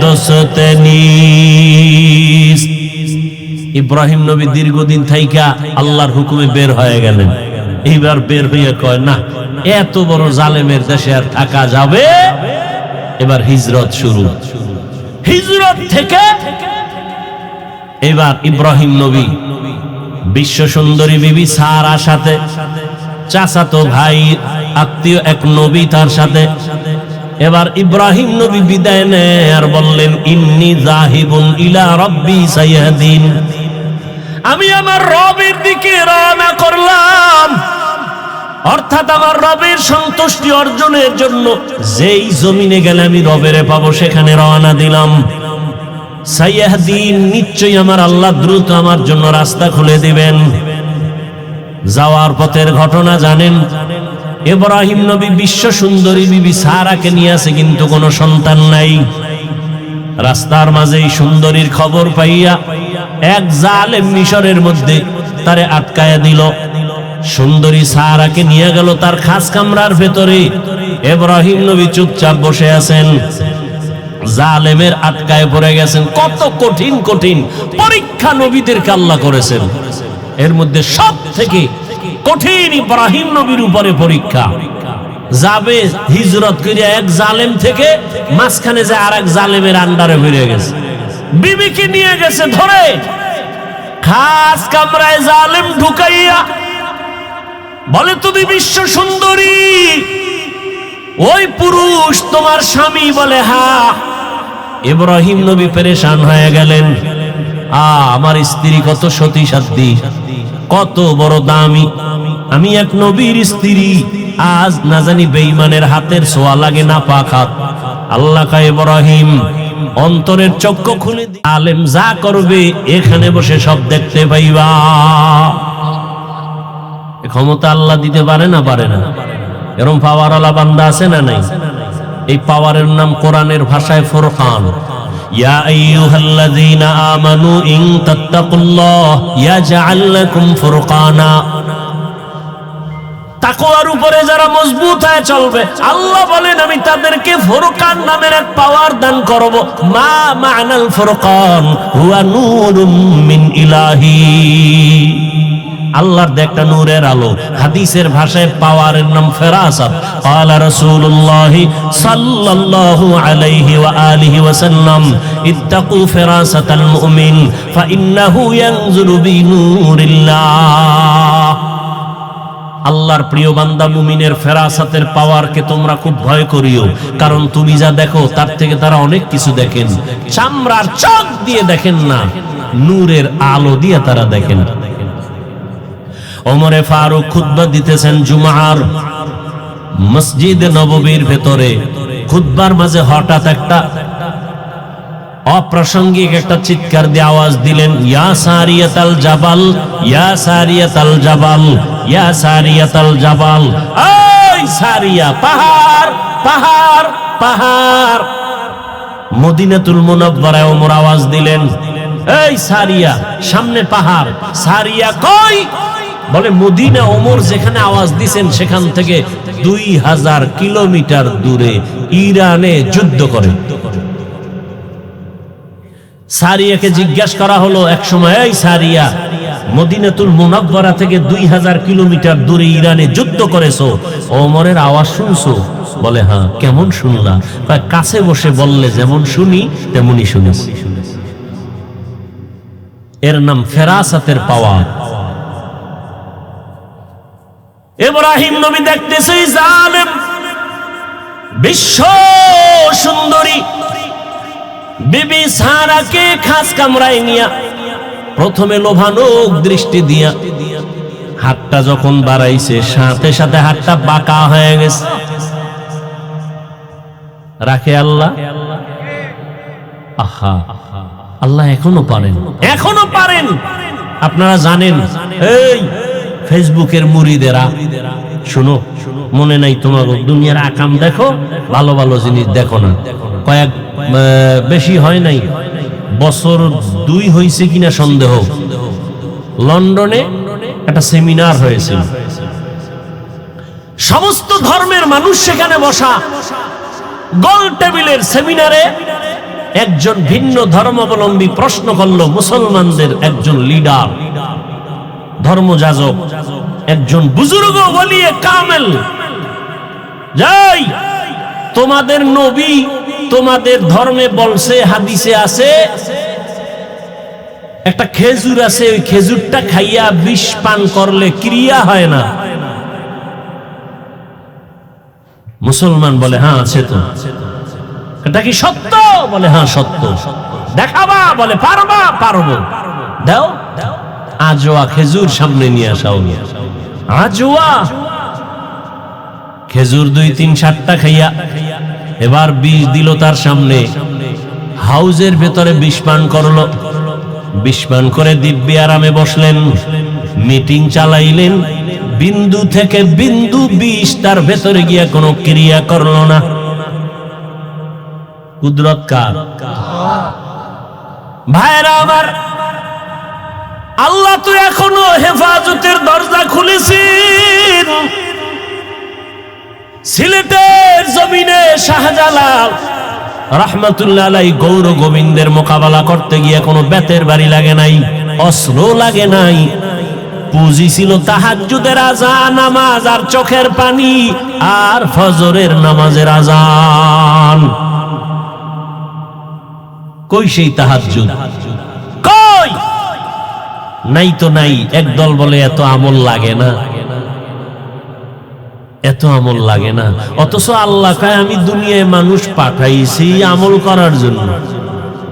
দোসতে নিস। ইব্রাহিম নবী দীর্ঘদিন থাইকা আল্লাহর হুকুমে বের হয়ে গেলেন। এইবার বের হইয়া কয়, না, এত বড় জালেমের দেশে আর থাকা যাবে। এবার হিজরত শুরু। হিজরত থেকে এবার ইব্রাহিম নবী বিশ্ব সুন্দরী বিবি সারার সাথে, চাচাতো ভাই আত্মীয় এক নবী তার সাথে, এবার ইব্রাহিম নবী বিদায় নেয় আর বললেন, ইন্নী যাহিবুন ইলা রাব্বি সায়াহদিন, আমি আমার রবের দিকে রওনা করলাম। অর্থাৎ আমার রবের সন্তুষ্টি অর্জনের জন্য যেই জমিনে গেলে আমি রবের পাবো সেখানে রওনা দিলাম। সায়াহদিন, নিশ্চয়ই আমার আল্লাহ দ্রুত আমার জন্য রাস্তা খুলে দিবেন। যাওয়ার পথের ঘটনা জানেন। ইব্রাহিম নবী বিশ্ব সুন্দরী বিবি সারাকে নিয়ে আসে, কিন্তু কোনো সন্তান নাই। রাস্তার মাঝেই সুন্দরীর খবর পাইয়া এক জালেম মিশরের মধ্যে তারে আটকায়া দিল। সুন্দরী সারাকে নিয়ে গেল তার খাস কামরার ভেতরে। ইব্রাহিম নবী চুপচাপ বসে আছেন, জালেমের আটকায় পড়ে গেছেন। কত কঠিন কঠিন পরীক্ষা নবীদেরকে আল্লাহ করেছেন, এর মধ্যে সব থেকে কঠিন ইব্রাহিম নবীর উপরে পরীক্ষা। যাবে হিজরত করে এক জালেম থেকে, মাঝখানে যে আর এক জালেমের আন্ডারে হয়ে গেছে। বিবিকে নিয়ে গেছে ধরে খাস কামরায় জালেম ঢুকাইয়া বলে, তুমি বিশ্ব সুন্দরী, ওই পুরুষ তোমার স্বামী? বলে হ্যাঁ। ইব্রাহিম নবী পেরেশান হয়ে গেলেন। আমার স্ত্রী কত সতী সাধ্বী, কত বড় দামি, আমি এক নবীর স্ত্রী, আজ না জানি বেঈমানের হাতের ছোঁয়া লাগে না পাক হাত। আল্লাহ কয়, ইব্রাহিম অন্তরের চক্ষু খুলে দি, আলেম যা করবে এখানে বসে সব দেখতে পাইবা। ক্ষমতা আল্লাহ দিতে পারে না? পারে না। এরকম পাওয়ারওয়ালা বান্দা আছে না নাই? এই পাওয়ারের নাম কোরআনের ভাষায় ফুরকান। ইয়া আইয়ুহাল্লাযীনা আমানু ইন তাত্তাকুল্লাহ ইয়াজআল লাকুম ফুরকানা। তাকওয়ার উপরে যারা মজবুত হয়ে চলবে, আল্লাহ বলেন আমি তাদেরকে ফুরকান নামের এক পাওয়ার দান করব। মা মা'নাল ফুরকান হুয়া নূরুম মিন ইলাহি, আল্লাহর একটা নূরের আলো। হাদিসের ভাষায় পাওয়ারের নাম ফেরাসাত। ক্বালা রাসূলুল্লাহ সাল্লাল্লাহু আলাইহি ওয়া আলিহি ওয়াসাল্লাম, ইত্তাকু ফেরাসাতাল মুমিন ফাইন্নাহু ইয়ানজুরু বিনূরিল্লাহ। আল্লাহর প্রিয় বান্দা মুমিনের ফেরাসাতের পাওয়ারকে তোমরা খুব ভয় করিও, কারণ তুমি যা দেখো তার থেকে তারা অনেক কিছু দেখেন। চামড়ার চোখ দিয়ে দেখেন না, নূরের আলো দিয়ে তারা দেখেন। ওমরে ফারুক খুতবা দিতেছেন জুমার মসজিদে নববীর ভেতরে। খুতবার মাঝে হঠাৎ একটা অপ্রাসঙ্গিক একটা চিৎকার দিয়ে আওয়াজ দিলেন, ইয়া সারিয়াতাল জাবাল, ইয়া সারিয়াতাল জাবাল, ইয়া সারিয়াতাল জাবাল। এই সারিয়া, পাহাড় পাহাড় পাহাড়। মদিনাতুল মুনাওয়ারায় ওমর আওয়াজ দিলেন, এই সারিয়া, সামনে পাহাড়। সারিয়া কই? বলে মদিনা। ওমর যেখানে আওয়াজ দিছেন সেখান থেকে 2000 কিলোমিটার দূরে ইরানে যুদ্ধ করে। সারিয়াকে জিজ্ঞাসা করা হলো এক সময়, এই সারিয়া, মদিনাতুল মুনাওয়ারা থেকে 2000 কিলোমিটার দূরে ইরানে যুদ্ধ করেছো, ওমরের আওয়াজ শুনছো? বলে হ্যাঁ। কেমন শুনলা? কাছে বসে বললে যেমন শুনি তেমনি শুনেছি। এর নাম ফেরাসাতের পাওয়ার। ইব্রাহিম নবী দেখতেছে জালেম বিশ্ব সুন্দরী বিবি সারাকে খাস কামরায় নিয়া প্রথমে লোভানোক দৃষ্টি দিয়া হাতটা যখন বাড়াইছে সাথে সাথে হাতটা বাঁকা হয়ে গেছে। রাখে আল্লাহ? আহা, আল্লাহ এখনো পারেন, এখনো পারেন। আপনারা জানেন, এই ফেসবুকের মুরিদেরা শুনো, মনে নাই তোমার দুনিয়ার আকাম দেখো, ভালো ভালো জিনিস দেখো না। কয়েক বেশি হয় নাই, বছর 2 হয়েছে কিনা সন্দেহ, লন্ডনে একটা সেমিনার হয়েছিল, সমস্ত ধর্মের মানুষ সেখানে বসা। গোল টেবিলের সেমিনারে একজন ভিন্ন ধর্মাবলম্বী প্রশ্ন করলো মুসলমানদের একজন লিডার, ধর্মযাজক, একজন বুজুর্গ ওলিয়ে কামেল, যাই তোমাদের নবী তোমাদের ধর্মে বলছে, হাদিসে আছে একটা খেজুর আছে, ওই খেজুরটা খাইয়া বিষ পান করলে ক্রিয়া হয় না। মুসলমান বলে হ্যাঁ আছে তো। এটা কি সত্য? বলে হ্যাঁ সত্য। দেখাবা? বলে পারবা? পারবো। দাও। আজোয়া খেজুর সামনে নিয়ে আসা হলো। আজোয়া খেজুর 2-3-7টা খাইয়া এবার বিষ দিল তার সামনে, হাউজের ভেতরে বিষ পান করলো। বিষ পান করে দিব্যি আরামে বসলেন, মিটিং চালাইলেন। বিন্দু থেকে বিন্দু বিষ তার ভেতরে গিয়া কোনো ক্রিয়া করলো না। কুদরত কার? ভাইরা আমার, আল্লাহ তো এখনো হেফাজতের দরজা খুলেছেন। সিলেটের জমিনে শাহজালাল রাহমাতুল্লাহ আলাইহি গৌর গোবিন্দের মোকাবেলা করতে গিয়ে কোনো বেতের বাড়ি লাগে নাই, অস্ত্র লাগে নাই। পুঁজি ছিল তাহাজ্জুদের আযান, নামাজ আর চোখের পানি, আর ফজরের নামাজের আযান। কই সেই তাহাজ্জুদ? কই? নাই তো নাই। একদল বলে এত আমল লাগে না, এত আমল লাগে না, অথচ আল্লাহ কয় আমি দুনিয়ায় মানুষ পাঠাইছি আমল করার জন্য।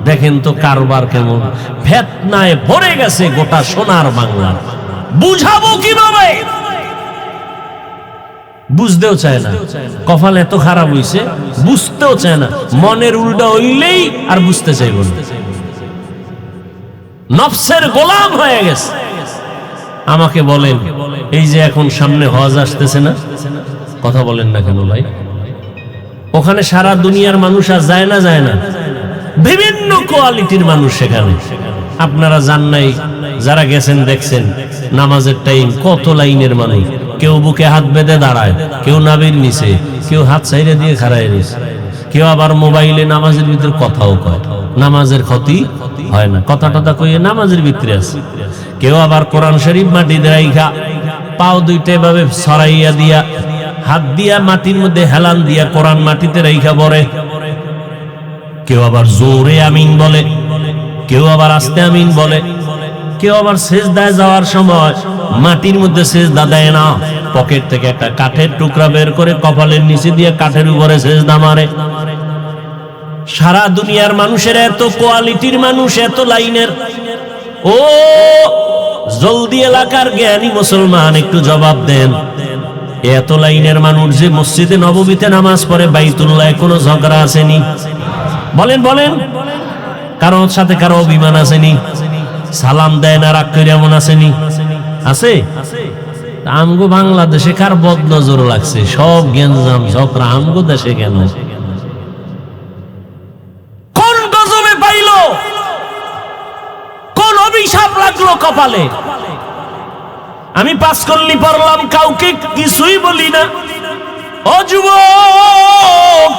দেখেন তো কারবার কেমন, ফিতনায় ভরে গেছে গোটা সোনার বাংলা। বুঝাবো কিভাবে? বুঝতেও চায় না, কপাল এত খারাপ হইছে, বুঝতেও চায় না। মনের উল্টা হইলেই আর বুঝতে চাইব না, নফসের গোলাম হয়ে গেছে। আমাকে বলেন, এই যে এখন সামনে হজ আসতেছে না, কথা বলেন না কেন ভাই? ওখানে সারা দুনিয়ার মানুষ আর যায় না? যায় না? বিভিন্ন কোয়ালিটির মানুষ সেখানে। আপনারা জান নাই, যারা গেছেন দেখছেন, নামাজের টাইম কত লাইনের মানুষ। কেউ বুকে হাত বেঁধে দাঁড়ায়, কেউ নাবির নিচে, কেউ হাত সাইডে দিয়ে খাড়ায় রয়েছে, কেউ আবার মোবাইলে নামাজের ভিতরে কথাও কয়। নামাজের ক্ষতি হয় না, কথা টথা কইয়ে নামাজের ভিতরে আছে। কেউ আবার কোরআন শরীফ মাটিতে রাইখা পাও দুইটা এভাবে ছড়াইয়া দিয়া, হাত দিয়া মাটির মধ্যে হেলান দিয়া কোরআন মাটিতে রাইখা পড়ে। কেউ আবার জোরে আমিন বলে, কেউ আবার আস্তে আমিন বলে। কেউ আবার সেজদায় যাওয়ার সময় মাটির মধ্যে সেজদা দেয় না, পকেট থেকে একটা কাঠের টুকরা বের করে কপালের নিচে দিয়ে কাঠের উপরে সেজদা মারে। সারা দুনিয়ার মানুষের এত কোয়ালিটির মানুষ, এত লাইনের। ও জলদি এলাকার জ্ঞানী মুসলমান, একটু জবাব দেন, এত লাইনের মানুষ যে মসজিদে নববীতে নামাজ পড়ে, বাইতুল্লাহে কোনো ঝগড়া আসেনি? বলেন বলেন, কারোর সাথে কারো অভিমান আসেনি? সালাম দেয় না, রাগ করে এমন আসেনি? আছে? আমগো বাংলাদেশে কার বদনজর লাগছে? সব গেঞ্জাম ঝগড়া আমগো দেশে কেন? কোন গজবে পাইলো? কোন অভিশাপ লাগলো কপালে? আমি পাস করলি পড়লাম, কাউকে কিছুই বলি না। ও যুবক,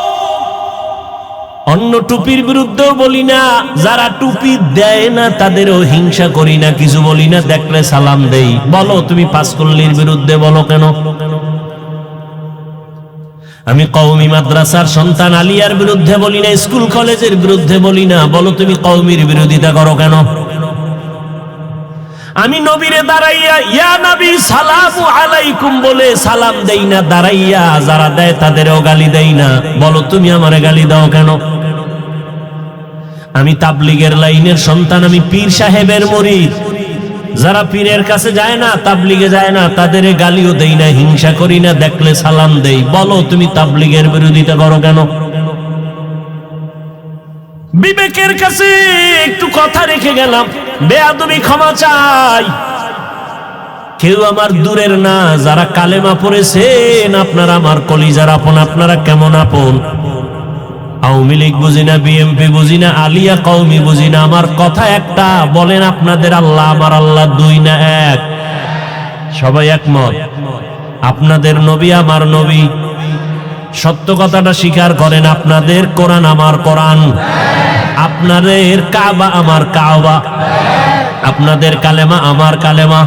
অন্য টুপির বিরুদ্ধেও বলি না, যারা টুপি দেয় না তাদেরও হিংসা করি না, কিছু বলি না, দেখলে সালাম দেই। বলো তুমি পাস করলির বিরুদ্ধে বলো কেন? আমি কওমি মাদ্রাসার সন্তান আলিয়ার বিরুদ্ধে বলি না, স্কুল কলেজের বিরুদ্ধে বলি না, বলো তুমি কওমির বিরোধিতা করো কেন? আমি নবীরে দাঁড়াইয়া ইয়া নবী সালামু আলাইকুম বলে সালাম দেই না, দাঁড়াইয়া যারা দেয় তাদেরও গালি দেই না। বলো তুমি আমারে গালি দাও কেন? আমি তাবলীগের লাইনের সন্তান, আমি পীর সাহেবের মুরিদ। যারা পীরের কাছে যায় না, তাবলীগে যায় না, তাদের গালিও দেই না, হিংসা করি না, দেখলে সালাম দেই। বলো তুমি তাবলীগের বিরোধিতা করো কেন? বিবেকের কাছে একটু কথা রেখে গেলাম, বেয়াদবি ক্ষমা চাই। কেউ আমার দূরের না, যারা কালেমা পড়েছেন আপনারা আমার কলিজার আপন। আপনারা কেমন আপন? আওয়ামী লীগ বুঝি না, বিএমপি বুঝি না, আলিয়া কওমি বুঝি না, আমার কথা একটা। বলেন আপনাদের আল্লাহ আমার আল্লাহ দুই না এক? সবাই একমত? আপনাদের নবী আমার নবী, সত্য কথাটা স্বীকার করেন। আপনাদের কোরআন আমার কোরআন, আপনাদের কাবা আমার কাবা, আপনাদের কালেমা আমার কালেমা,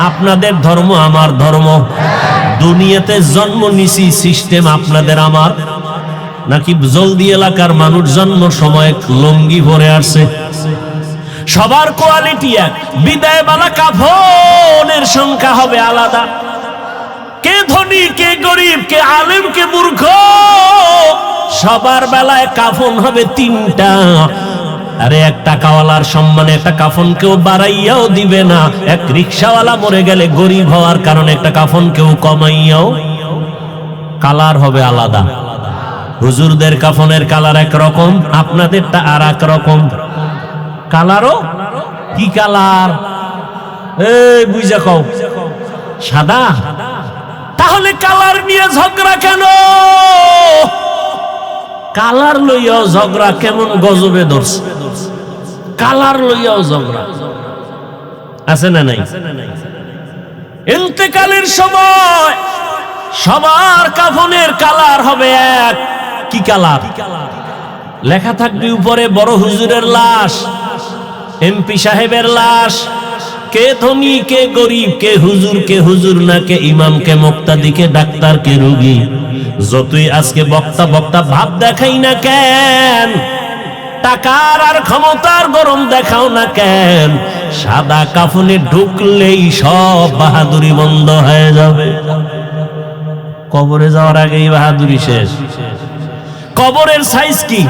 আপনাদের ধর্ম আমার ধর্ম। দুনিয়াতে জন্ম নিছি সিস্টেম আপনাদের আমার, নাকি জলদি এলাকার মানুষ জন্ম সময় লুঙ্গি পরে আসছে? সবার কোয়ালিটি এক, বিদায় বালা কাফনের সংখ্যা হবে আলাদা। কে ধনী, কে গরিব, কে আলেম, কে মূর্খ, সবার বেলায় কাফন হবে তিনটা। আরে এক টাকাওয়ালার সম্মানে একটা কাফন কেউ বাড়াইয়াও দিবে না। এক রিক্সাওয়ালা মরে গেলে গরিব হওয়ার কারণে একটা কাফন কেউ কমাইয়াও, কালার হবে আলাদা। হুজুরদের কাফনের কালার একরকম, আপনাদেরটা আর এক রকম। কালারও কি কালার? এই বুঝা কও, সাদা। তাহলে কালার নিয়ে ঝগড়া কেন? কালার লইয়াও ঝগড়া কেমন গজবে ধরছে? কালার লইয়াও ঝগড়া আছে না নাই? ইন্তেকালের সময় সবার কাফনের কালার হবে এক। কি কালার? লেখা থাকবে উপরে বড় হুজুরের লাশ, এমপি সাহেবের লাশ, কে ধনী কে গরিব, কে হুজুর না, কে ইমাম, কে মুক্তাদি, কে ডাক্তার, কে রোগী। যতই আজকে বক্তা বক্তা ভাব দেখাই না কেন, টাকার আর ক্ষমতার গরম দেখাও না কেন, সাদা কাফনে ঢুকলেই সব বাহাদুরি বন্ধ হয়ে যাবে। কবরে যাওয়ার আগেই বাহাদুরি শেষ। কবরের সাইজ কি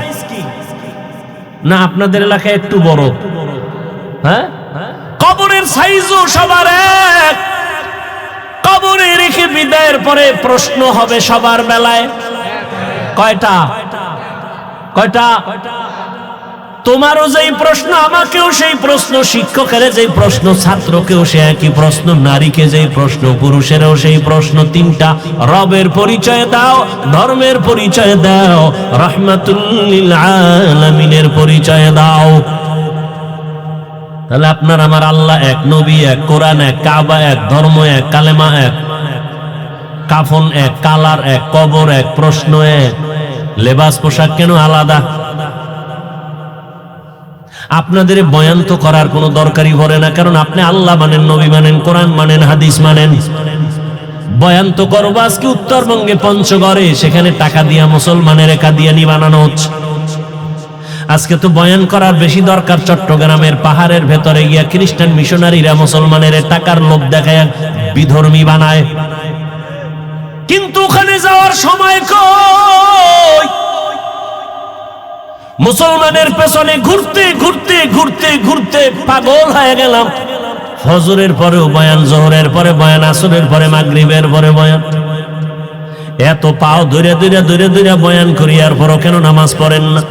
না আপনাদের এলাকায় একটু বড়? হ্যাঁ, কবরের সাইজও সবার এক। কবরে রেখে বিদায়ের পরে প্রশ্ন হবে সবার বেলায় কয়টা? কয়টা? তোমারও যেই প্রশ্ন, আমাকেও সেই প্রশ্ন, শিক্ষকের যেই প্রশ্ন, ছাত্রকেও সে একই প্রশ্ন, নারীকে যেই প্রশ্ন, পুরুষেরও সেই প্রশ্ন। তিনটা। রবের পরিচয় দাও, ধর্মের পরিচয় দাও, রাহমাতুল লিল আলামিনের পরিচয় দাও। তাহলে আপনার আমার আল্লাহ এক, নবী এক, কোরআন এক, কাবা এক, ধর্ম এক, কালেমা এক, কাফন এক, কালার এক, কবর এক, প্রশ্ন এক। লেবাস পোশাক কেন আলাদা? আপনাদের বয়ান তো করার কোনো দরকারই পড়ে না, কারণ আপনি আল্লাহ মানেন, নবী মানেন, কোরআন মানেন, হাদিস মানেন। বয়ান তো করবো আজকে উত্তরবঙ্গে পঞ্চগড়ে, সেখানে টাকা দিয়া মুসলমানের কাদিয়ানি বানানো হচ্ছে। আজকে তো বয়ান করার বেশি দরকার চট্টগ্রামের পাহাড়ের ভেতরে গিয়া খ্রিস্টান মিশনারিরা মুসলমানের টাকার লোভ দেখায় বিধর্মী বানায়। কিন্তু ওখানে যাওয়ার সময় কই? মুসলমানের পেছনে ঘুরতে ঘুরতে ঘুরতে ঘুরতে পাগল হয়ে গেলাম। ফজরের পরেও বয়ান, জোহরের পরে বয়ান, আসরের পরে মাগরিবের পরে বয়ান। এত পাও ধরে ধরে ধরে ধরে বয়ান করি, আর পরও কেন নামাজ পড়েন না?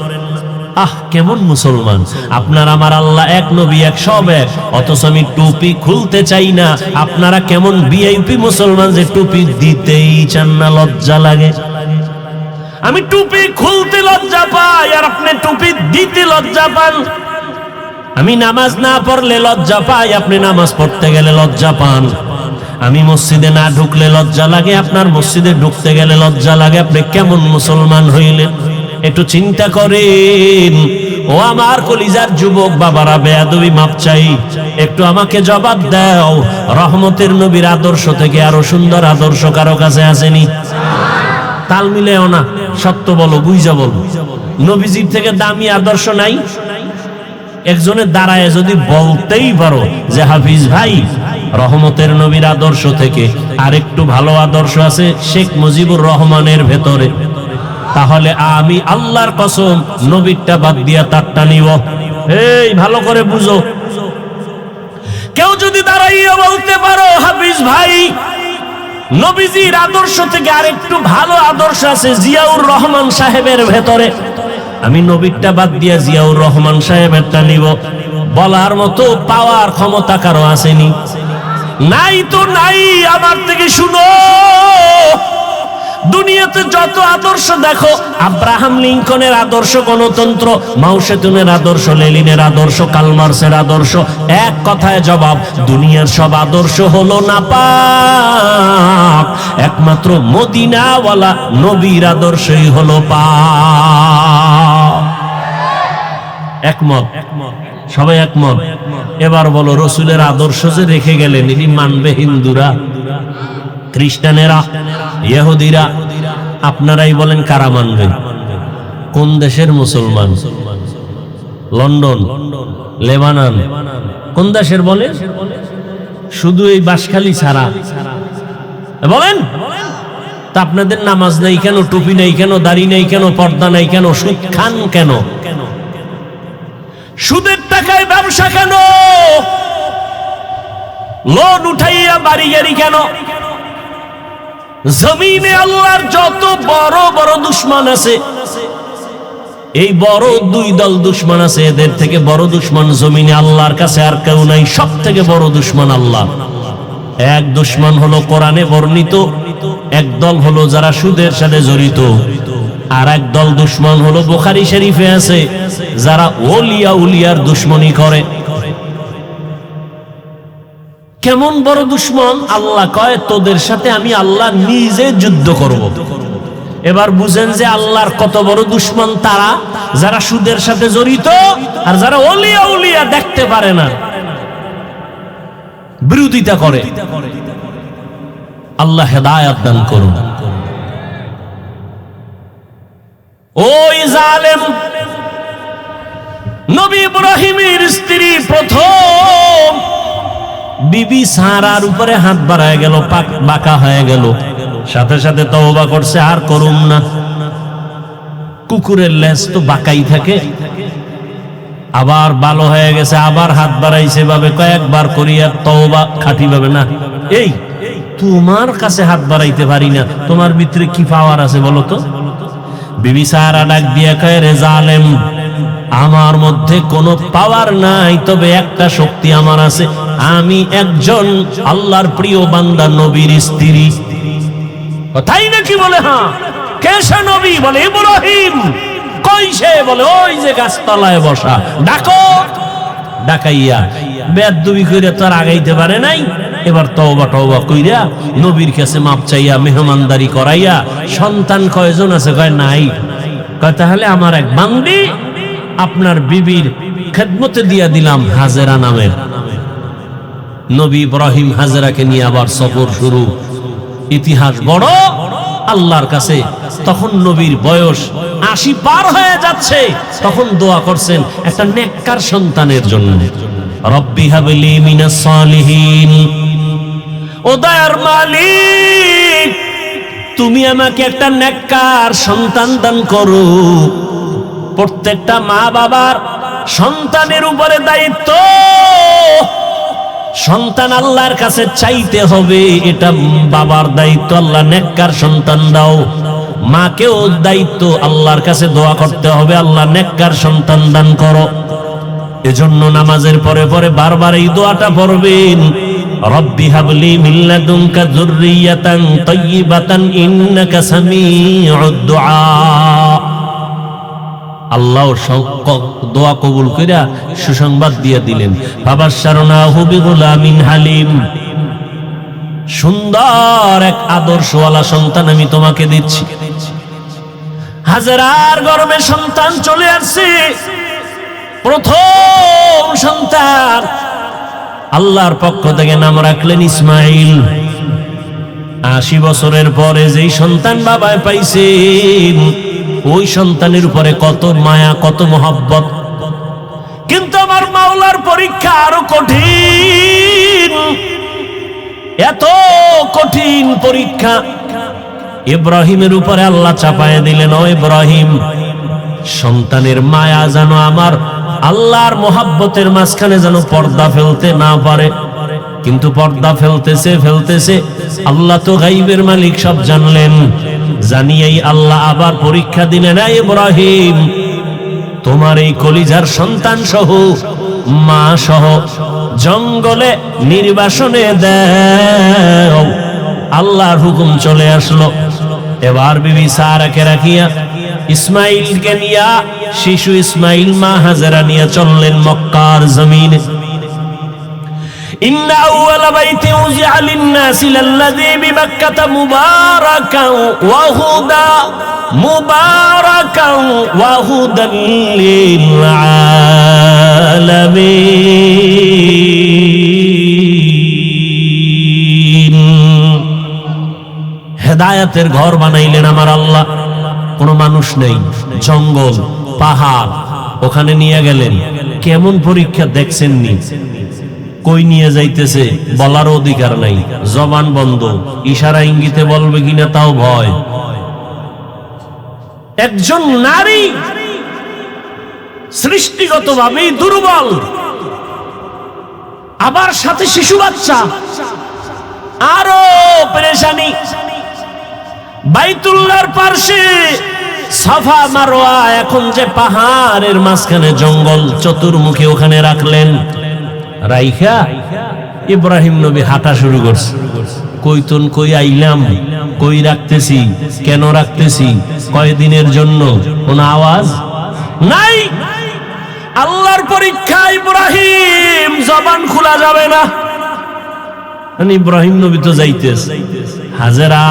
আহ, কেমন মুসলমান? আপনার আমার আল্লাহ এক, নবী এক, সব এক, অথচ আমি টুপি খুলতে চাই না। আপনারা কেমন ভিআইপি মুসলমান যে টুপি দিতেই চান না, লজ্জা লাগে। আমি টুপি খুলতে লজ্জা পাই, আর আপনি টুপি দিতে লজ্জা পান। আমি নামাজ না পড়লে লজ্জা পাই, আপনি নামাজ পড়তে গেলে লজ্জা পান। আমি মসজিদে না ঢুকলে লজ্জা লাগে, আপনার মসজিদে ঢুকতে গেলে লজ্জা লাগে। আপনি কেমন মুসলমান হইলেন? একটু চিন্তা করেন। ও আমার কলিজার যুবক বাবারা, বেয়াদবি মাপ চাই, একটু আমাকে জবাব দাও। রহমতের নবীর আদর্শ থেকে আরো সুন্দর আদর্শ কারো কাছে আসেনি? তাল মিলেও না, সত্য বলো, বুঝা বলো। নবীজির থেকে দামি আদর্শ নাই? একজনের দাঁড়ায় যদি বলতেই পারো যে হাফিজ ভাই, রহমতের নবীর আদর্শ থেকে আরেকটু ভালো আদর্শ আছে শেখ মুজিবুর রহমানের ভেতরে, তাহলে আমি আল্লাহর কসম নবীরটা বাদ দিয়া তারটা নিব। এই ভালো করে বুঝো, কেউ যদি দাঁড়াইয়া বলতে পারো হাফিজ ভাই, নবীজির আদর্শ থেকে আরেকটু ভালো আদর্শ আছে জিয়াউর রহমান সাহেবের ভেতরে, আমি নবীরটা বাদ দিয়া জিয়াউর রহমান সাহেবেরটা নিব, বলার মতো পাওয়ার ক্ষমতা কারো আসেনি? নাই তো নাই। আমার থেকে শুনো, দুনিয়াতে যত আদর্শ দেখো, আব্রাহাম লিঙ্কনের আদর্শ গণতন্ত্র, মাও সেতুনের আদর্শ, লেনিনের আদর্শ, কার্ল মার্ক্সের আদর্শ, এক কথায় জবাব, দুনিয়ার সব আদর্শ হলো নাপাক, একমাত্র মদিনাওয়ালা নবীর আদর্শই হলো পাক। একমত? সবাই একমত? এবার বলো, রসুলের আদর্শ যে রেখে গেলেন, এটি মানবে হিন্দুরা, খ্রিস্টানেরা, ইহুদিরা? আপনারাই বলেন কারা মানবে? কোন দেশের মুসলমান? লন্ডন, লেবানন, কোন দেশের বলে? শুধু এই বাঁশখালী ছাড়া বলেন। তা আপনাদের নামাজ নাই কেন, টুপি নাই কেন, দাড়ি নাই কেন, পর্দা নাই কেন, সুদ খান কেন, সুদের টাকায় ব্যবসা কেন, লোন উঠাইয়া বাড়ি গাড়ি কেন? জমিনে আল্লাহর যত বড় বড় দুশ্মন আছে, এই বড় দুই দল দুশ্মন আছে, এদের থেকে বড় দুশ্মন জমিনে আল্লাহর কাছে আর কেউ নাই। সব থেকে বড় দুশ্মন আল্লাহ। এক দুশ্মন হলো কোরআনে বর্ণিত, এক দল হলো যারা সুদের সাথে জড়িত, আর এক দল দুশ্মন হলো বুখারী শরীফে আছে, যারা ওলিয়া উলিয়ার দুশ্মনী করে। কেমন বড় দুশ্মন? আল্লাহ কয়, তোদের সাথে আমি আল্লাহ নিজে যুদ্ধ করব। এবার বুঝেন যে আল্লাহর কত বড় দুশ্মন তারা, যারা সুদের সাথে জড়িত আর যারা ওলিয়া উলিয়া দেখতে পারে না, বিরোধিতা করে। আল্লাহ হেদায়েত দান করুন। ওই জালেম নবী ইব্রাহিমের স্ত্রী প্রথম বিবি সারার উপরে হাত বাড়ায় গেল, বাঁকা হয়ে গেল, সাথে সাথে তওবা করছে, আর করুম না। কুকুরের লেজ তো বাঁকাই থাকে, আবার ভালো হয়ে গেছে, আবার হাত বাড়াইছে ভাবে কয়েকবার করিয়া তওবা খাঁটি ভাবে না। এই তোমার কাছে হাত বাড়াইতে পারি না, তোমার ভিতরে কি পাওয়ার আছে বলো তো? বিবি সারা ডাক দিয়া কয়, রে জালেম, আমার মধ্যে কোনো পাওয়ার নাই, তবে একটা শক্তি আমার আছে, আমি একজন আল্লাহর প্রিয় বান্দা নবীর স্ত্রী। তাই নাকি? বলে হ্যাঁ। কে সে নবী? বলে ইব্রাহিম। কই সে? বলে ওই যে গাছতলায় বসা। ডাকো। ডাকাইয়া বেয়াদবি কইরা তো আর আগাইতে পারে নাই, এবার তওবা টওবা কইরা নবীর কাছে মাপ চাইয়া মেহমানদারি করাইয়া, সন্তান কয়জন আছে? কয় নাই। কয় তাহলে আমার এক বান্দি আপনার বিবির খেদমতে দিয়া দিলাম, হাজেরা নামের। নবী ইব্রাহিম হাজেরাকে নিয়ে আবার সফর শুরু। ইতিহাস বড় আল্লাহর কাছে। তখন নবীর বয়স ৮০ পার হয়ে যাচ্ছে, তখন দোয়া করছেন একটা নেককার সন্তানের জন্য। রব্বি হাবলি মিনাস সালিহিন, ও দয়ার মালিক তুমি আমাকে একটা নেককার সন্তান দান করো। প্রত্যেকটা মা বাবার সন্তানের উপরে দায়িত্ব, সন্তান আল্লাহর কাছে চাইতে হবে, এটা বাবার দায়িত্ব, আল্লাহ নেককার সন্তান দাও। মাকেও দায়িত্ব, আল্লাহর কাছে দোয়া করতে হবে, আল্লাহ নেককার সন্তান দান করো। এজন্য নামাজের পরে পরে বারবার এই দোয়াটা পড়বেন, রব্বি হাবলি মিন লাদুনকা যুররিয়াতান তাইয়্যিবাতান ইন্নাকা সামিউদ দুআ। আল্লাহ দোয়া কবুল কইরা সুসংবাদ দিয়ে দিলেন, ফাবাশশারনাহু বিগুলামিন হালিম, সুন্দর এক আদর্শওয়ালা সন্তান আমি তোমাকে দিচ্ছি। হাজেরার গর্ভে সন্তান চলে আসছে, প্রথম সন্তান। আল্লাহর পক্ষ থেকে নাম রাখলেন ইসমাইল। ৮০ বছরের পরে যেই সন্তান বাবায় পাইছেন, ওই সন্তানের উপরে কত মায়া, কত মহব্বত। কিন্তু আমার মাওলার পরীক্ষা আরো কঠিন, এত কঠিন পরীক্ষা ইব্রাহিমের উপরে আল্লাহ চাপায় দিলেন। ও ইব্রাহিম, সন্তানের মায়া যেন আমার আল্লাহর মোহাব্বতের মাঝখানে যেন পর্দা ফেলতে না পারে। কিন্তু পর্দা ফেলতেছে। আল্লাহ তো গাইবের মালিক, সব জানলেন। জানিয়েই আল্লাহ আবার পরীক্ষা দিলেন, ইব্রাহিম, তোমার এই কলিজার সন্তান সহ, মা সহ জঙ্গলে নির্বাসনে দাও। আল্লাহর হুকুম চলে আসলো। এবার বিবি সারাকে রাখিয়া ইসমাইলকে নিয়া, শিশু ইসমাইল মা হাজেরা নিয়ে চললেন মক্কার জমিনে। ইন্না আউওয়ালা বাইতি উযিআ লিন-নাসি লাল্লাযী বিবাক্কাতা মুবারাকান ওয়া হুদা মুবারাকান ওয়া হুদাল লিল আলামিন। হেদায়েতের ঘর বানাইলেন আমার আল্লাহ। কোনো মানুষ নেই, জঙ্গল, পাহাড়, ওখানে নিয়ে গেলেন। কেমন পরীক্ষা দেখছেননি? কই নিয়ে যাইতেছে বলার অধিকার নাই, জবান বন্ধ, ইশারা ইঙ্গিতে বলবে কিনা তাও ভয়। একজন নারী সৃষ্টিগতভাবেই দুর্বল, আবার সাথে শিশু বাচ্চা, আরো পেরেশানি। বাইতুল্লাহর পাশে সাফা মারওয়া, এখন যে পাহাড়ের মাঝখানে জঙ্গল, চতুর্মুখী ওখানে রাখলেন। রাইখা ইব্রাহিম নবী হাঁটা শুরু করছে। কইতন কই আইলাম, কই রাখতেছি, কেন রাখতেছি, কয়দিনের জন্য, কোন আওয়াজ নাই। আল্লাহর পরীক্ষা ইব্রাহিম, জবান খোলা যাবে না। ইব্রাহিম নবী তো যাইতেছে। হাজেরা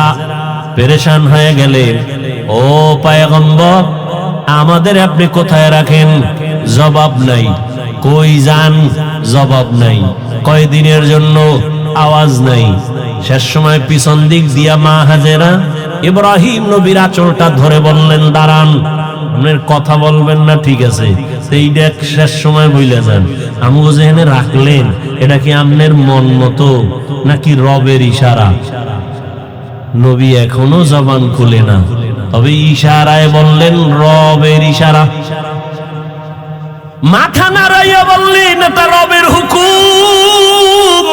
পেরেশান হয়ে গেলেন, ও পয়গম্বর, আমাদের আপনি কোথায় রাখেন? জবাব নাই। কই যান? জবাব নাই। কয়দিনের জন্য? আওয়াজ নাই। শেষ সময় পিছন দিক দিয়া মা হাজেরা ইব্রাহিম নবীর আঁচলটা ধরে বললেন, দাঁড়ান, আপনার কথা বলবেন না, ঠিক আছে, এইটা শেষ সময় বইলে যান। আমগো যেখানে রাখলেন, এটা কি আপনার মন মতো নাকি রবের ইশারা? নবী এখনো জবান খুলে না, তবে ইশারায় বললেন রবের ইশারা। মাথা নাড়াইয়া বললেন, এটা রবের হুকুম।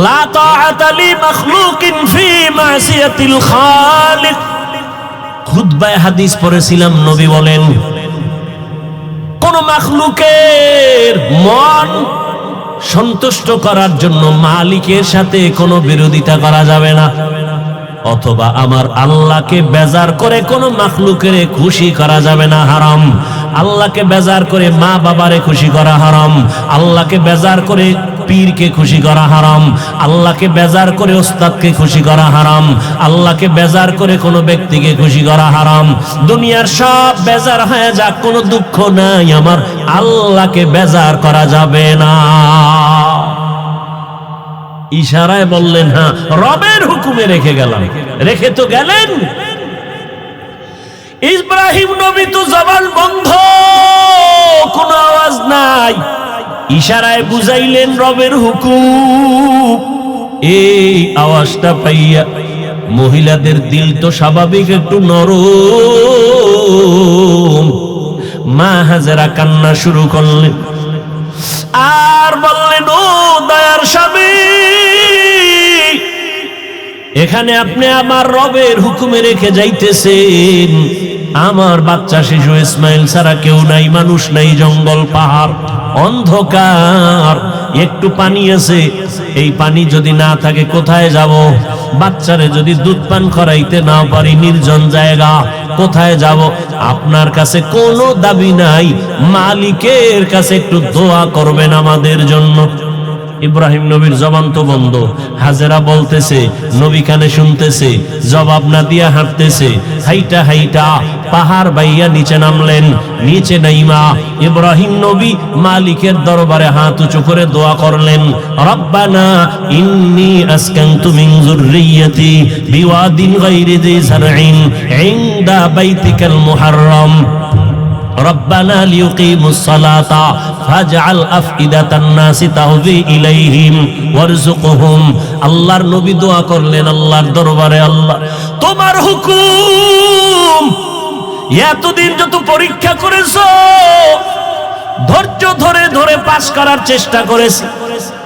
লা তাআতা লি মাখলুকিন ফি মাসিয়াতিল খালিক। খুতবায় হাদিস পড়েছিলাম, নবী বলেন, কোন মাখলুকের মন সন্তুষ্ট করার জন্য মালিকের সাথে কোনো বিরোধিতা করা যাবে না, অথবা আমার আল্লাহকে বেজার করে কোনো মাখলুকের খুশি করা যাবে না, হারাম। আল্লাহকে বেজার করে মা বাবারে খুশি করা হারাম। আল্লাহকে বেজার করে পীরকে খুশি করা হারাম। আল্লাহকে বেজার করে ওস্তাদকে খুশি করা হারাম। আল্লাহকে বেজার করে কোনো ব্যক্তিকে খুশি করা হারাম। দুনিয়ার সব বেজার হয়ে যাক, কোনো দুঃখ নাই, আমার আল্লাহকে বেজার করা যাবে না। ইশারায় বললেন, হ্যাঁ, রবের হুকুমে রেখে গেলাম। রেখে তো গেলেন। ইব্রাহিম নবী তো জবান বন্ধ, কোনো আওয়াজ নাই। ইশারায় বুঝাইলেন রবের হুকুম। এই আওয়াজটা পাইয়া মহিলাদের দিল তো স্বাভাবিক একটু নরম। মা হাজেরা কান্না শুরু করলেন আর বললেন, ও দয়ার স্বামী, এখানে আপনি আমার রবের হুকুমে রেখে যাইতেছেন। আমার বাচ্চা শিশু ইসমাইল ছাড়া কেউ নাই, মানুষ নাই, জঙ্গল, পাহাড়, অন্ধকার, একটু পানি আছে, এই পানি যদি না থাকে কোথায় যাব? বাচ্চারে যদি দুধ পান করাইতে না পারি, নির্জন জায়গা, কোথায় যাব? আপনার কাছে কোনো দাবি নাই, মালিকের কাছে একটু দোয়া করবেন আমাদের জন্য। ইব্রাহিম নবীর জবান তো বন্ধ। হাজেরা বলতেছে, নবী কানে শুনতেছে, জবাব না দিয়া হাঁটতেছে। হাইটা হাইটা পাহাড় বাইয়া নিচে নামলেন। নিচে নাইমা ইব্রাহিম নবী মালিকের দরবারে হাত উঁচু করে দোয়া করলেন, রব্বানা ইন্নী আসকানতু মিন যুররিয়্যাতি বিওয়াদিন গায়রি যি যারইন ইনদা বাইতিকাল মুহাররম। রব্বানা লিয়ুকিমুস সালাতা ফাজআল আফইদাতান নাসি তাহবি ইলাইহিম ওয়ারযুকহুম। আল্লাহর নবী দোয়া করলেন আল্লাহর দরবারে, আল্লাহ তোমার হুকুম, এতদিন যত পরীক্ষা করেছো, ধৈর্য ধরে ধরে পাস করার চেষ্টা করেছি,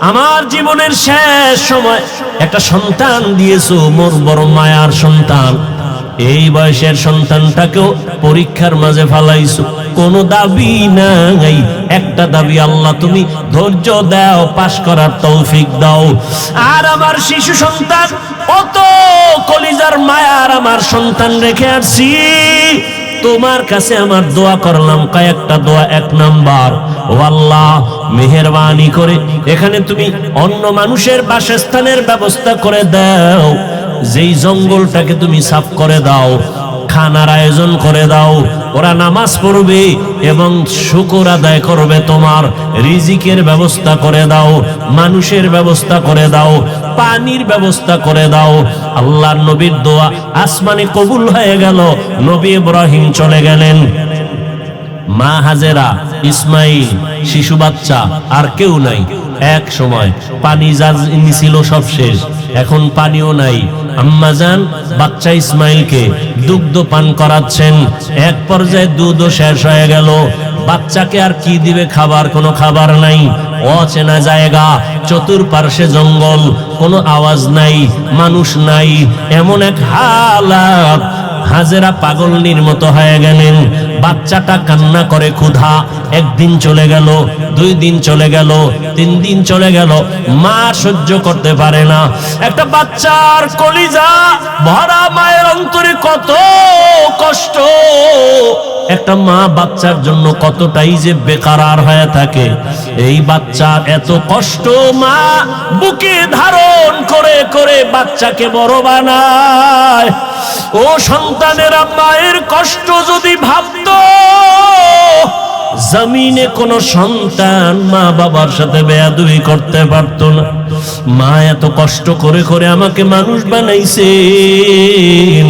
আমার জীবনের শেষ সময় একটা সন্তান দিয়েছো, মোর বড় মায়ার সন্তান, এই বয়সের সন্তানটাকেও পরীক্ষার মাঝে ফালাইছো, কোনো দাবি নাই, একটা দাবি আল্লাহ তুমি ধৈর্য দাও, পাস করার তৌফিক দাও। আর আমার শিশু সন্তান, অত কলিজার মায়ার আমার সন্তান রেখে আসছি, তোমার কাছে আমার দোয়া করলাম, কয়েকটা দোয়া। এক নাম্বার, ও আল্লাহ মেহেরবানি করে এখানে তুমি অন্য মানুষের বাসস্থানের ব্যবস্থা করে দাও, যেই জঙ্গলটাকে তুমি সাফ করে দাও, খানার আয়োজন করে দাও, ওরা নামাজ পড়বে এবং শুকর আদায় করবে, তোমার রিজিকের ব্যবস্থা করে দাও, মানুষের ব্যবস্থা করে দাও, পানির ব্যবস্থা করে দাও। আল্লাহর নবীর দোয়া আসমানে কবুল হয়ে গেল, নবী ইব্রাহিম চলে গেলেন। মা হাজেরা, ইসমাইল, শিশু বাচ্চা, আর কেউ নাই। এক সময় পানি যা ছিল সব শেষ, এখন পানিও নাই। আম্মাজান বাচ্চা ইসমাইলকে দুগ্ধ পান করাচ্ছেন, এক পর্যায়ে দুধও শেষ হয়ে গেল, বাচ্চাকে আর কি দিবে, খাবার কোনো খাবার নাই, অচেনা জায়গা, চতুর্পার্শ্বে জঙ্গল, কোনো আওয়াজ নাই, মানুষ নাই, এমন এক হালাত। হাজেরা পাগলনির মতো হয়ে গেলেন, বাচ্চাটা কান্না করে ক্ষুধা। একদিন চলে গেল, 2 দিন চলে গেল, 3 দিন চলে গেল, মা সহ্য করতে পারে না। একটা বাচ্চার কলিজা ভরা মায়ের অন্তরে কত কষ্ট, একটা মা বাচ্চার জন্য কতটাই যে বেকারার হয়ে থাকে। এই বাচ্চার এত কষ্ট, মা বুকে ধারণ করে করে বাচ্চাকে বড় বানায়। ও সন্তানেরা, মায়ের কষ্ট যদি ভাবতো, জমিনে কোন সন্তান মা বাবার সাথে বেয়াদবি করতে পারতো না। মা এত কষ্ট করে করে আমাকে মানুষ বানাইছেন।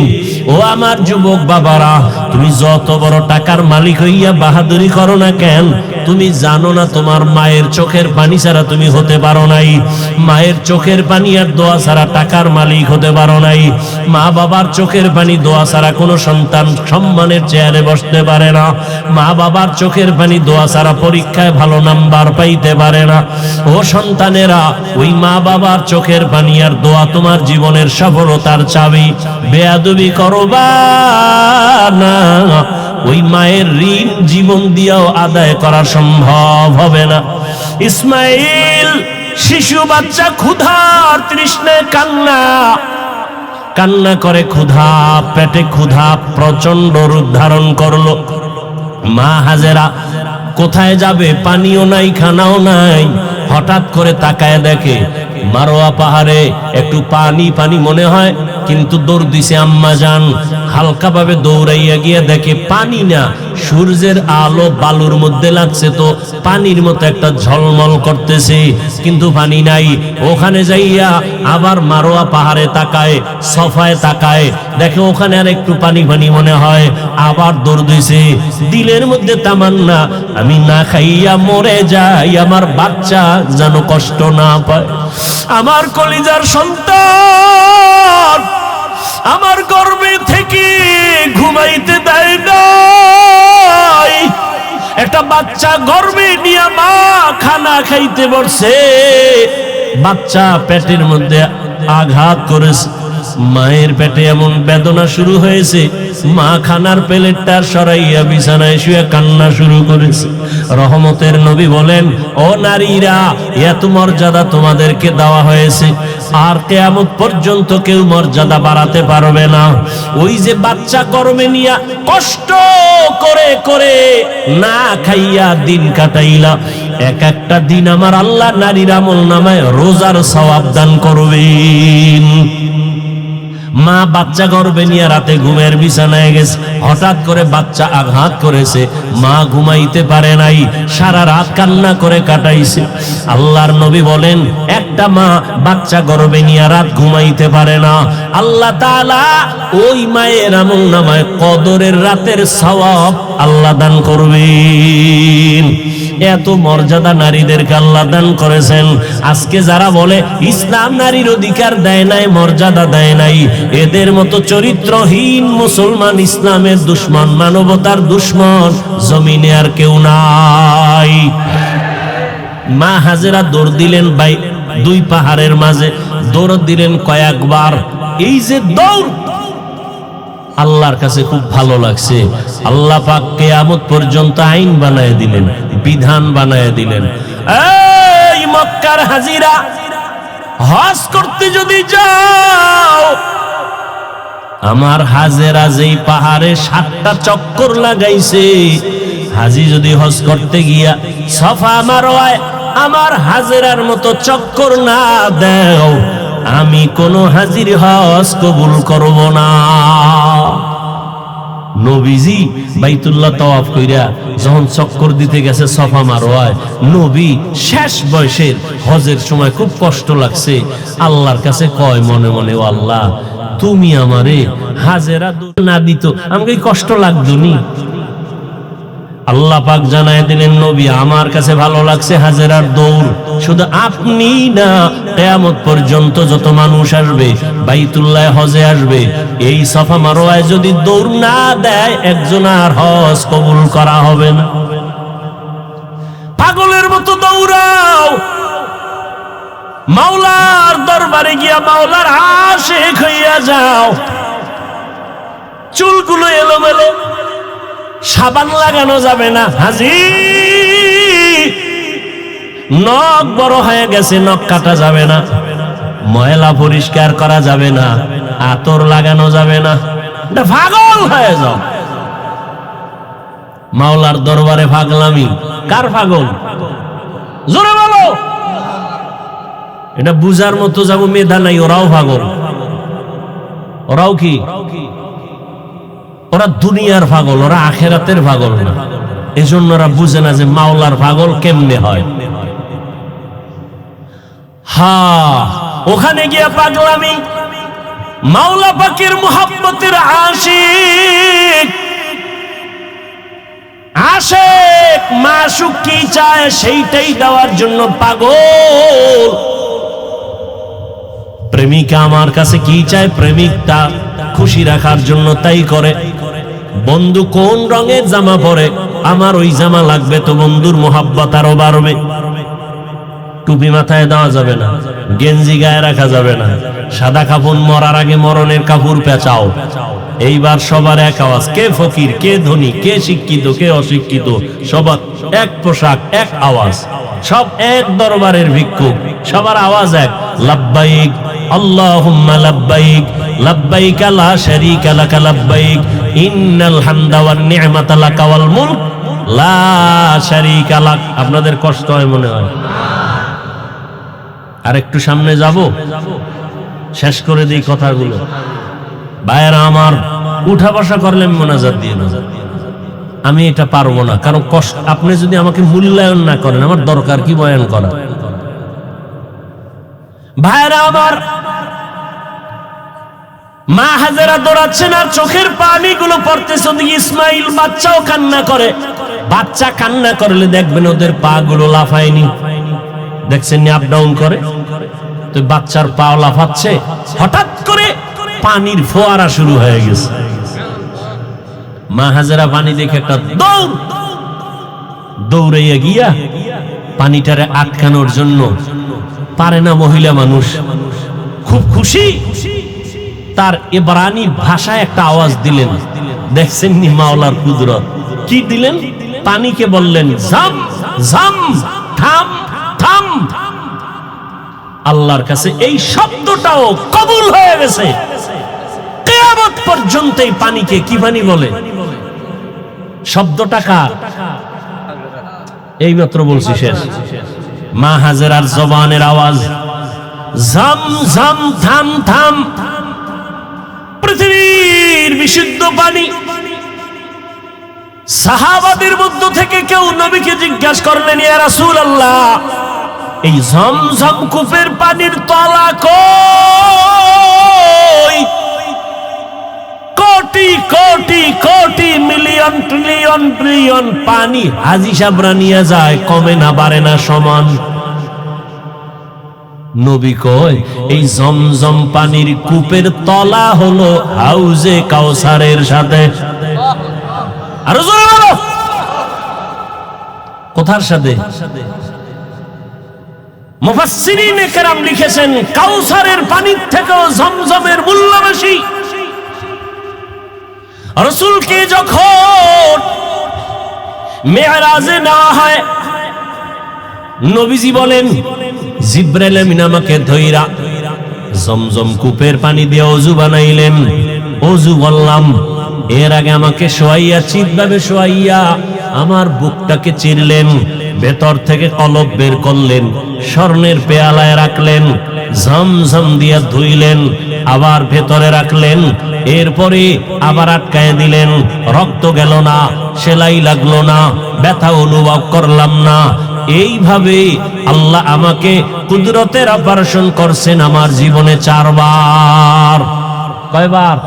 ও আমার যুবক বাবারা, তুমি যত বড় টাকার মালিক হইয়া বাহাদুরি করো না কেন, তুমি জানো না তোমার মায়ের চোখের পানি ছাড়া তুমি হতে পারো নাই। মায়ের চোখের পানি আর দোয়া ছাড়া টাকার মালিক হতে পারো নাই। মা বাবার চোখের পানি দোয়া ছাড়া কোনো সন্তান সম্মানের চেয়ারে বসতে পারে না। মা বাবার চোখের পানি দোয়া ছাড়া পরীক্ষায় ভালো নাম্বার পাইতে পারে না। ও সন্তানেরা, ওই মা বাবার চোখের পানি আর দোয়া তোমার জীবনের সফলতার চাবি। বেয়াদবি করবা না, ওই মায়ের ঋণ জীবন দিয়েও আদায় করা সম্ভব হবে না। ইসমাইল শিশু বাচ্চা ক্ষুধার তৃষ্ণায় কান্না করে, ক্ষুধা, পেটে ক্ষুধা প্রচন্ড রূপ ধারণ করলো। মা হাজেরা কোথায় যাবে, পানিও নাই, খানাও নাই। হঠাৎ করে তাকায় দেখে মারোয়া পাহাড়ে একটু পানি পানি মনে হয়, কিন্তু দৌড় দিছে আম্মাজান। হালকা ভাবে দৌড়াইয়া গিয়ে দেখে পানি না, সূর্যের আলো বালুর মধ্যে লাগছে, তো পানির মতো একটা ঝলমল করতেছে, কিন্তু পানি নাই। ওখানে যাইয়া আবার মারোয়া পাহাড়ে তাকায়, সফায় তাকায়, দেখে ওখানে আর একটু পানি পানি মনে হয়, আবার দৌড় দিছে। দিলের মধ্যে তামান্না, আমি না খাইয়া মরে যাই, আমার বাচ্চা যেন কষ্ট না পায়। আমার কলিজার সন্তান আমার গর্ভে থেকে ঘুমাইতে দেয় নাই। একটা বাচ্চা গর্ভে নিয়ে মা খানা খাইতে বসে, বাচ্চা পেটের মধ্যে আঘাত করেছে, মায়ের পেটে এমন বেদনা শুরু হয়েছে, মা খানার প্লেটটা সরাইয়া বিছানায় শুয়ে কান্না শুরু করেছে। রহমতের নবী বলেন, ও নারীরা, এত মর্যাদা তোমাদেরকে দেওয়া হয়েছে, আর কিয়ামত পর্যন্ত কেউ মর্যাদা বাড়াতে পারবে না। ওই যে বাচ্চা গর্ভে নিয়া কষ্ট করে করে না খাইয়া দিন কাটাইলা, এক একটা দিন আমার আল্লাহ নারীর আমল নামায় রোজার সওয়াব দান করবেন। মা বাচ্চা গর্ভে নিয়ে রাতে ঘুমের বিছানায় গেছে, হঠাৎ করে বাচ্চা আঘাত করেছে, মা ঘুমাইতে পারে নাই, সারা রাত কান্না করে কাটাইছে। আল্লাহর নবী বলেন, একটা মা বাচ্চা গর্ভে নিয়ে রাত ঘুমাইতে পারে না, আল্লাহ তাআলা ওই মায়ের আমল নামায় কদরের রাতের সওয়াব আল্লাহ দান করবেন। এত মর্যাদা নারীদেরকে আল্লাহ দান করেছেন। আজকে যারা বলে ইসলাম নারীর অধিকার দেয় নাই, মর্যাদা দেয় নাই, এদের মতো চরিত্রহীন মুসলমান, ইসলামের দুশ্মন, মানবতার দুশ্মন জমিনে আর কেউ নাই। মা হাজেরা দৌড় দিলেন দুই পাহাড়ের মাঝে, দৌড় দিলেন কয়েকবার। এই যে দৌড় আল্লাহর কাছে খুব ভালো লাগছে। আল্লাহ পাক কিয়ামত পর্যন্ত আইন বানায় দিলেন, বিধান বানায় দিলেন। এই মক্কার হাজিরা, হজ করতে যদি যাও, আমার হাজেরা যেই পাহাড়ে 7টা চক্কর লাগাইছে, হাজি যদি হজ করতে গিয়া সফা মারওয়ায় আমার হাজেরার মতো চক্কর না দাও, আমি কোন হাজির হজ কবুল করব না। নবীজি বাইতুল্লাহ তাওয়াফ কইরা যখন চক্কর দিতে গেছে সফা মারওয়ায়, নবী শেষ বয়সের হজের সময় খুব কষ্ট লাগছে, আল্লাহর কাছে কয় মনে মনে, ও আল্লাহ, তুমি আমারে হাজেরা না দিত আমাকে কষ্ট লাগতো নি। আল্লাহ পাক জানায় দিলেন, নবী আমার কাছে ভালো লাগছে হাজেরার দৌড়। শুধু আপনি না, কিয়ামত পর্যন্ত যত মানুষ আসবে বাইতুল্লাহ হজে আসবে, এই সফা মারওয়ায় যদি দৌড় না দেয়, একজন আর হজ কবুল করা হবে না। পাগলের মতো দৌড়াও, মাওলার দরবারে গিয়া মাওলার আশিক হইয়া যাও। চুলগুলো এলোমেলো, সাবান লাগানো যাবে না হাজি, নখ বড় হয়ে গেছে, নখ কাটা যাবে না, ময়লা পরিষ্কার করা যাবে না, আতর লাগানো যাবে না, পাগল হয়ে যাও। মাওলার দরবারে পাগলামি, কার পাগল? জোরে বলো। এটা বুঝার মতো যাবো মেধা নাই, ওরাও পাগল। ওরাও কি? ওরা দুনিয়ার পাগল, ওরা আখেরাতের পাগল না। এজন্য ওরা বুঝে না যে মাওলার পাগল কেমনে হয়। ওখানে গিয়া পাগলামি, মাওলা পাকের মুহাব্বতের আশিক, আশিক মাশুক কি চায় সেইটাই দেওয়ার জন্য পাগল। প্রেমিকা আমার কাছে কি চায়, প্রেমিকটা খুশি রাখার জন্য তাই করে। বন্ধু কোন রঙের জামা পরে, আমার ওই জামা লাগবে, তো বন্ধুর মোহাব্বত আরো বাড়বে। টুপি মাথায় দেওয়া যাবে না, গেঞ্জি গায়ে রাখা যাবে না, সাদা কাপড় মরার আগে মরণের কাপড় পেঁচাও। এইবার সবার এক আওয়াজ, কে ফকির, কে ধনী, কে শিক্ষিত, কে অশিক্ষিত, সবার এক পোশাক, এক আওয়াজ, সব এক দরবারের ভিক্ষুক, সবার আওয়াজ এক, লাব্বাইক আল্লাহুম্মা লাব্বাইক, লাব্বাইক লা শারীকা লাকা লাব্বাইক, ইন্নাল হামদা ওয়ান নি'মাতা লাকা ওয়াল মুলক লা শারীকা লাক। আপনাদের কষ্ট হয় মনে হয়? আর একটু সামনে যাব, শেষ করে দিই কথাগুলো। ভাইয়েরা আমার, উঠা বসা করলে মোনাজাত দিয়ে না, আমি এটা পারবো না, কারণ কষ্ট। আপনি যদি আমাকে মূল্যায়ন না করেন, আমার দরকার কি বয়ান করা? ভাইয়েরা আমার, মা হাজেরা দৌড়াচ্ছেন আর চোখের পানিগুলো পড়তেছে। ওদিকে ইসমাইল বাচ্চাও কান্না করে। বাচ্চা কান্না করলে দেখবেন ওদের পা গুলো লাফায়নি, দেখছেন আপ ডাউন করে, তো বাচ্চার পা লাফাচ্ছে। হঠাৎ করে পানির ফোয়ারা শুরু হয়ে গেছে। মা হাজেরা পানি দেখে একটা দৌড়াইয়া গিয়া পানিটারে আটকানোর জন্য, পারে না মহিলা মানুষ, খুব খুশি, তার ইব্রানি ভাষায় একটা আওয়াজ দিলেন। দেখছেন নি মাওলার কুদরত, কি দিলেন? পানিকে বললেন জাম জাম, থাম থাম। আল্লাহর কাছে এই শব্দটাও কবুল হয়ে গেছে। কিয়ামত পর্যন্ত এই পানিকে কি পানি বলে? শব্দটা কার? এইমাত্র বলছি, শেষ। মা হাজেরার জবানের আওয়াজ, জাম জাম, থাম থাম। পৃথিবীর বিশুদ্ধ পানি। সাহাবাদের মধ্য থেকে কেউ নবীকে জিজ্ঞাসা করলেন, ইয়া রাসূলুল্লাহ, এই ঝমঝম কূপের পানির তলা কই? Crore crore crore million trillion trillion পানি হাজি সাবরা নিয়ে যায়, কমে না বাড়ে না, সমান। নবী কয় এই জমজম পানির কূপের তলা হলো হাউজে কাউসারের সাথে। আরো জোরে বলো, কোথার সাথে? মুফাসসিরিনে কেরাম লিখেছেন কাউসারের পানির থেকেও জমজমের মূল্য বেশি। রাসূলকে যখন মেরাজে নেওয়া হয়, নবীজি বলেন জিবরাইল আমিন আমাকে ধইরা জমজম কূপের পানি দিয়ে ওযু বানাইলেন, ওযু বললাম। এর আগে আমাকে শোয়াইয়া চিৎভাবে শোয়াইয়া আমার বুকটাকে চিরলেন, ভেতর থেকে কলব বের করলেন, স্বর্ণের পেয়ালায় রাখলেন, ঝমঝম দিয়া ধুইলেন, আবার ভেতরে রাখলেন, এরপরে আবার আটকায় দিলেন। রক্ত গেল না, সেলাই লাগলো না, ব্যথা অনুভব করলাম না। এইভাবে আল্লাহ আমাকে কুদরতের অপারেশন করছেন আমার জীবনে 4 বার। কয়বার?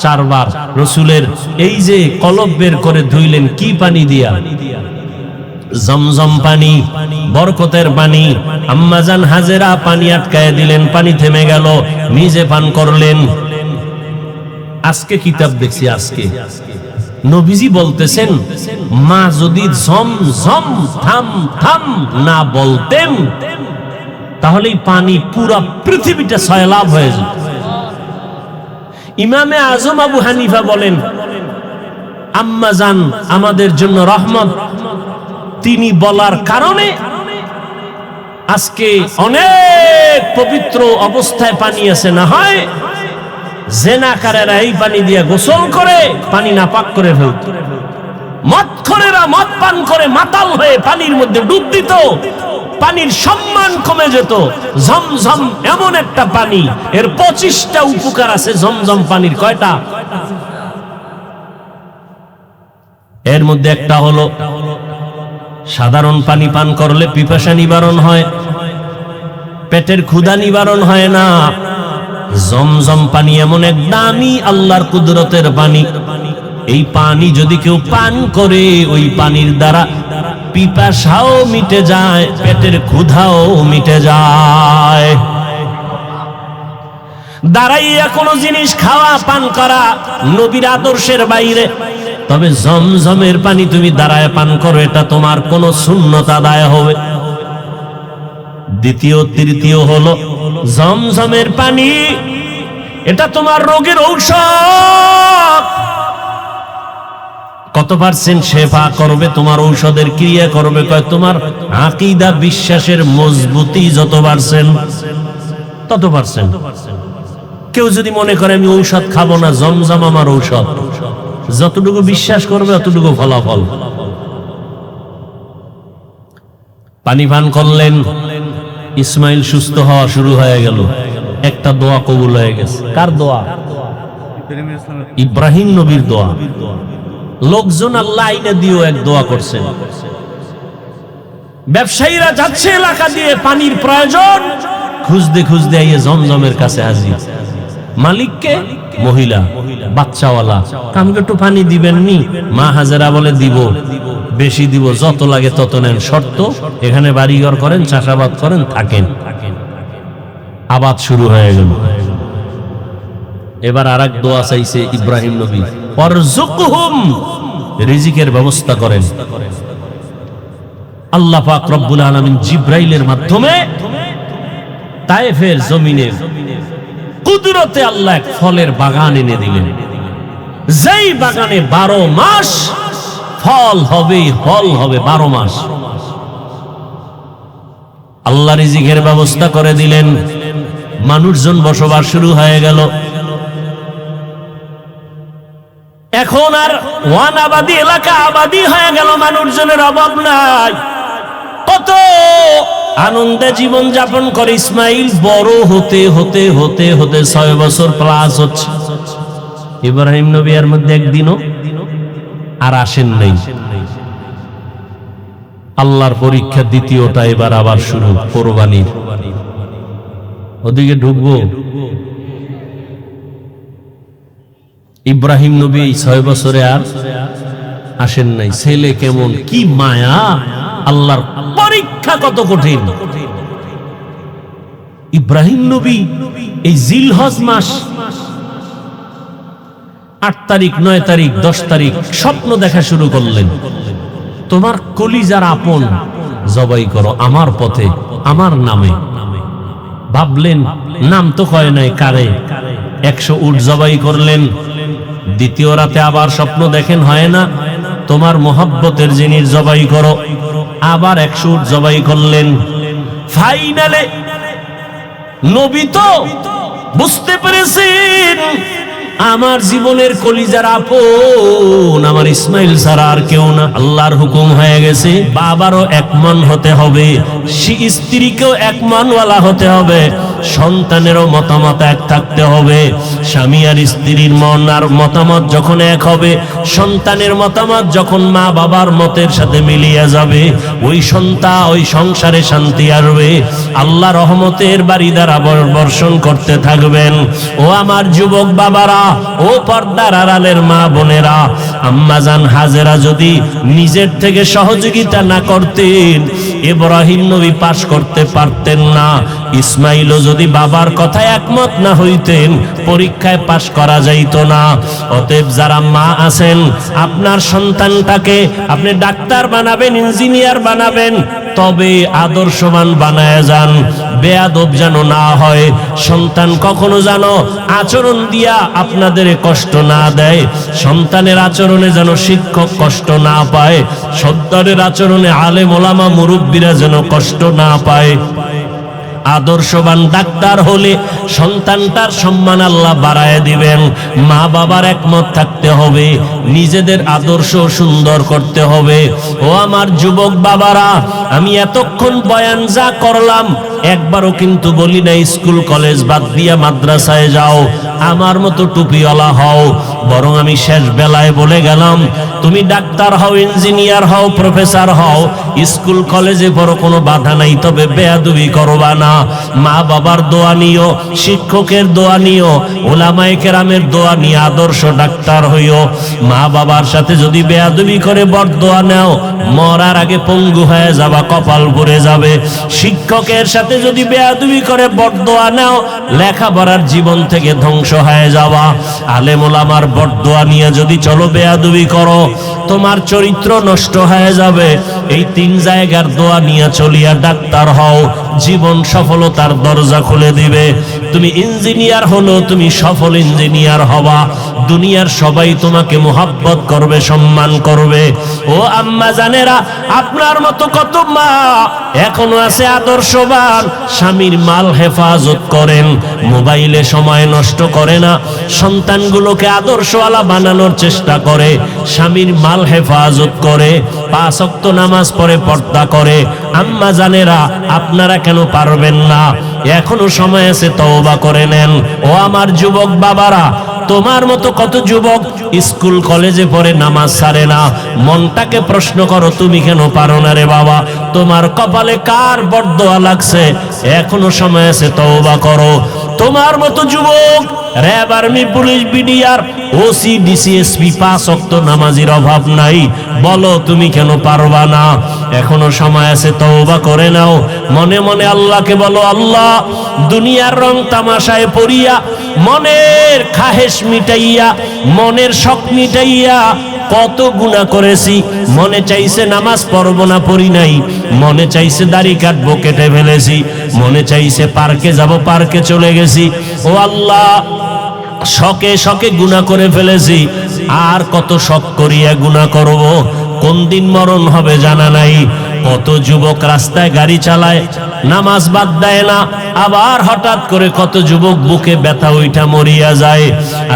4 বার। রসুলের এই যে কলব বের করে ধুইলেন, কি পানি দিয়া? জমজম পানি, বরকতের পানি। আম্মাজান হাজেরা পানি আটকায় দিলেন, পানি থেমে গেল, নিজে পান করলেন। আজকে কিতাব দেখছি, আজকে নবীজি বলতেছেন মা যদি জমজম থাম থাম না বলতেন তাহলে পানি পুরা পৃথিবীটা সয়লাব হয়ে যেত। ইমামে আজম আবু হানিফা বলেন আম্মাজান আমাদের জন্য রহমত, তিনি বলার কারণে আজকে অনেক পবিত্র অবস্থায় পানি আছে। না হয় জেনাকারেরা এই পানি দিয়ে গোসল করে পানি নাপাক করে ফেলত, মদখোরেরা মদ পান করে মাতাল হয়ে পানির মধ্যে ডুব দিত, পানির সম্মান কমে যেত। জমজম এমন একটা পানি, এর 25টা উপকার আছে জমজম পানির। কয়টা? এর মধ্যে একটা হলো সাধারণ পানি পান করলে পিপাসা নিবারণ হয়, পেটের ক্ষুধা নিবারণ হয় না। জমজম পানি এমন এক দামি আল্লাহর কুদরতের পানি, এই পানি যদি কেউ পান করে ওই পানির দ্বারা পিপাসাও মিটে যায়, পেটের ক্ষুধাও মিটে যায়। দাঁড়াইয়া কোনো জিনিস খাওয়া পান করা নবীর আদর্শের বাইরে। তবে জমজমের পানি তুমি দাঁড়ায় পান করো, এটা তোমার কোন সুন্নত আদায় হবে। দ্বিতীয় তৃতীয় হলো জমজমের পানি, এটা তোমার রোগের ঔষধ। কত পার্সেন্ট শেফা করবে, তোমার ঔষধের ক্রিয়া করবে? কয় তোমার আকীদা বিশ্বাসের মজবুতি যত পার্সেন্ট তত পার্সেন্ট। কেউ যদি মনে করে আমি ঔষধ খাবো না, জমজম আমার ঔষধ, যতটুকু বিশ্বাস করবে অতটুকু ফলাফল। পানি পান করলেন, ইসমাইল সুস্থ হওয়া শুরু হয়ে গেল। একটা দোয়া কবুল হয়ে গেছে। কার দোয়া? ইব্রাহিম নবীর দোয়া। লোকজন আল্লাহ আইনে দিয়েও এক দোয়া করছেন। ব্যবসায়ীরা যাচ্ছে এলাকা দিয়ে, পানির প্রয়োজন, খুঁজতে খুঁজতে আইয়ে জমজমের কাছে হাজির। মালিককে? মহিলা, বাচ্চাওয়ালা। আমাকে একটু পানি দিবেন নি? মা হাজেরা বলে দিব, বেশি দিব, যত লাগে তত নেন, শর্ত এখানে বাড়িঘর করেন, চাষাবাদ করেন, থাকেন। আবাদ শুরু হয়ে গেল। এবার আরেক দোয়া চাইছে ইব্রাহিম নবী, ওয়ারযুকহুম, রিজিকের ব্যবস্থা করেন। আল্লাহ পাক রব্বুল আলামিন জিবরাইলের মাধ্যমে তায়েফের জমিনে কুদরতে আল্লাহ এক ফলের বাগান এনে দিলেন, যেই বাগানে 12 মাস ফল হবে, ফল হবে 12 মাস। আল্লাহ রিজিকের ব্যবস্থা করে দিলেন, মানুষজন বসবাস শুরু হয়ে গেল। এখন আর ওয়ান আবাদি এলাকা আবাদি হয়ে গেল, মানুষজনের অভাব নাই। কত আনন্দে জীবন যাপন করে। ইসমাইল বড় হতে হতে হতে হতে 6 বছর প্লাস হচ্ছে। ইব্রাহিম নবী এর মধ্যে একদিনও আর আসেন নাই। আল্লাহর পরীক্ষা দ্বিতীয়টা এবার আবার শুরু, কোরবানির। ওদিকে ঢুকবো। ইব্রাহিম নবী 6 বছরে আর আসেন নাই। ছেলে কেমন, কি মায়া, আল্লাহর পরীক্ষা কত কঠিন। ইব্রাহিম নবী এই জিলহজ মাস 8 তারিখ 9 তারিখ 10 তারিখ স্বপ্ন দেখা শুরু করলেন, তোমার কলিজার আপন জবাই করো আমার পথে, আমার নামে। ভাবলেন, নাম তো কয় নাই কারে, 100 উট জবাই করলেন। দ্বিতীয় রাতে আবার স্বপ্ন দেখেন, হয় না, তোমার মোহাব্বতের জিনিস জবাই করো, আবার 100 উট জবাই করলেন। ফাইনালে নবী তো বুঝতে পেরেছেন আমার জীবনের কলিজার আপন আমার ইসমাইল ছাড়া আর কেউ না। আল্লাহর হুকুম হয়ে গেছে, বাবারও এক মন হতে হবে, স্ত্রীকেও এক মনওয়ালা হতে হবে, সন্তানেরও মতামত এক থাকতে হবে। স্বামী আর স্ত্রীর মন আর মতামত যখন এক হবে, সন্তানের মতামত যখন মা বাবার মতের সাথে মিলিয়ে যাবে, ওই সন্তান ওই সংসারে শান্তি আসবে, আল্লাহ রহমতের বাড়ি দ্বারা বর্ষণ করতে থাকবেন। ও আমার যুবক বাবারা, ও পর্দার আড়ালের মা বোনেরা, আম্মাজান হাজেরা যদি নিজের থেকে সহযোগিতা না করতেন, ইব্রাহিম নবী পাশ করতে পারতেন না। ইসমাইলও যদি বাবার কথায় একমত না হইতেন, পরীক্ষায় পাশ করা যাইত না। অতএব যারা মা আছেন, আপনার সন্তানটাকে আপনি ডাক্তার বানাবেন, ইঞ্জিনিয়ার বানাবেন, তবে আদর্শবান বানায় যান, বেয়াদব যেন না হয়। সন্তান কখনো যেন আচরণ দিয়া আপনাদের কষ্ট না দেয়, সন্তানের আচরণে যেন শিক্ষক কষ্ট না পায়, সন্তানের আচরণে আলেম ওলামা মুরব্বীরা যেন কষ্ট না পায়। আদর্শবান ডাক্তার হলে সন্তানটার সম্মান আল্লাহ বাড়ায় দিবেন। মা বাবার একমত থাকতে হবে, নিজেদের আদর্শ সুন্দর করতে হবে। ও আমার যুবক বাবারা, আমি এতক্ষণ বয়ান যা করলাম একবারও কিন্তু বলি না স্কুল কলেজ বাদ দিয়া মাদ্রাসায় যাও, আমার মতো টুপিওয়ালা হও, বরং আমি শেষ বেলায় বলে গেলাম, তুমি ডাক্তার হও, ইঞ্জিনিয়ার হও, প্রফেসর হও, স্কুল কলেজে পড়ো, কোনো বাধা নাই, তবে বেয়াদবি করবা না। মা বাবার দোয়া নিও, শিক্ষকের দোয়া নিও, ওলামায়ে কেরামের দোয়া নিয়ে আদর্শ ডাক্তার হইও। মা বাবার সাথে যদি বেয়াদবি করে বরদোয়া নাও, মরার আগে পঙ্গু হয়ে যাবা, কপাল পুড়ে যাবে। শিক্ষকের সাথে যদি বেয়াদবি করে বরদোয়া নাও, লেখাপড়ার জীবন থেকে ধ্বংস হয়ে যাওয়া। আলেম ওলামার বরদোয়া নিয়ে যদি চলো, বেয়াদবি করো, তোমার চরিত্র নষ্ট হয়ে যাবে। এই 3 জায়গার দোয়া নিয়ে চলিয়া ডাক্তার হও, জীবন সফলতার দরজা খুলে দিবে। তুমি ইঞ্জিনিয়ার হলো, তুমি সফল ইঞ্জিনিয়ার হবা, দুনিয়ার সবাই তোমাকে মোহাব্বত করবে, সম্মান করবে। ও আম্মা জানেরা, আপনার মতো কত মা এখনো আছে আদর্শবান, স্বামীর মাল হেফাজত করেন, মোবাইলে সময় নষ্ট করে না, সন্তানগুলোকে আদর্শওয়ালা বানানোর চেষ্টা করে, স্বামীর মাল হেফাজত করে, 5 ওয়াক্ত নামাজ পড়ে, পর্দা করে। আম্মা জানেরা, আপনারা কেন পারবেন না? এখনো সময় আছে, তওবা করে নেন। ও আমার যুবক বাবারা, তোমার মতো কত যুবক স্কুল কলেজে পড়ে নামাজ ছাড়ে না, মনটাকে প্রশ্ন করো, তুমি কেন পারো না রে বাবা? তোমার কপালে কার বরদোয়া লাগছে? এখনো সময় আছে, তওবা করো। তোমার মতো যুবক RAB, army, police, BDR, OC, DC SP 5 ওয়াক্ত নামাজির অভাব নাই, বলো তুমি কেন পারবা না? এখনো সময় আছে, তওবা করে নাও। মনে মনে আল্লাহকে বলো, আল্লাহ, দুনিয়ার রং তামাশায় পড়িয়া, মনের খাহেশ মিটাইয়া, মনের শখ মিটাইয়া কত গুনাহ করেছি। মনে চাইছে নামাজ পড়বো না, পড়ি নাই, মনে চাইছে দাড়ি কাটবো, কেটে ফেলেছি, মনে চাইছে পার্কে যাব, পার্কে চলে গেছি। ও আল্লাহ, শখে শখে গুনাহ করে ফেলেছি, আর কত শখ করিয়া গুনাহ করব? কোন দিন মরণ হবে জানা নাই। কত যুবক রাস্তায় গাড়ি চালায়, নামাজ বাদ দেয় না, আবার হঠাৎ করে কত যুবক বুকে ব্যথা উঠা মরিয়া যায়।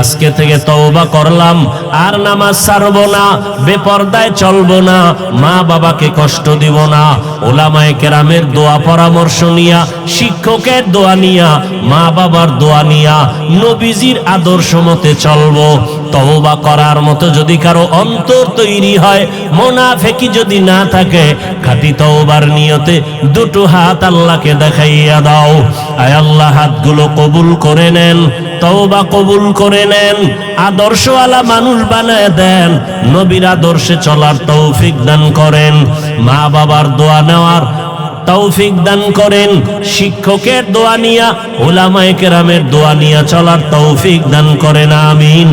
আজকে থেকে তওবা করলাম, আর নামাজ ছাড়বো না, বেপরদায় চলবো না, মা বাবাকে কষ্ট দিব না। ওলামায়ে কেরামের দোয়া পরামর্শ নিয়া, শিক্ষকের দোয়া নিয়া, মা বাবার দোয়া নিয়া, নবীজির আদর্শ মতে চলবো। তওবা করার মতো যদি কারো অন্তর তৈরি হয়, মুনাফিকি যদি না থাকে, খাঁটি তওবার নিয়তে দুটো হাত আল্লাহকে দেখাইয়া দাও। আয় আল্লাহ, হাতগুলো কবুল করে নেন। তওবা কবুল করে নেন, আদর্শওয়ালা মানুষ বানায় দেন, নবীর আদর্শে চলার তৌফিক দান করেন, মা বাবার দোয়া নেওয়ার তৌফিক দান করেন, শিক্ষকের দোয়া নিয়া, উলামায়ে কেরামের দোয়া নিয়া চলার তৌফিক দান করেন, আমিন।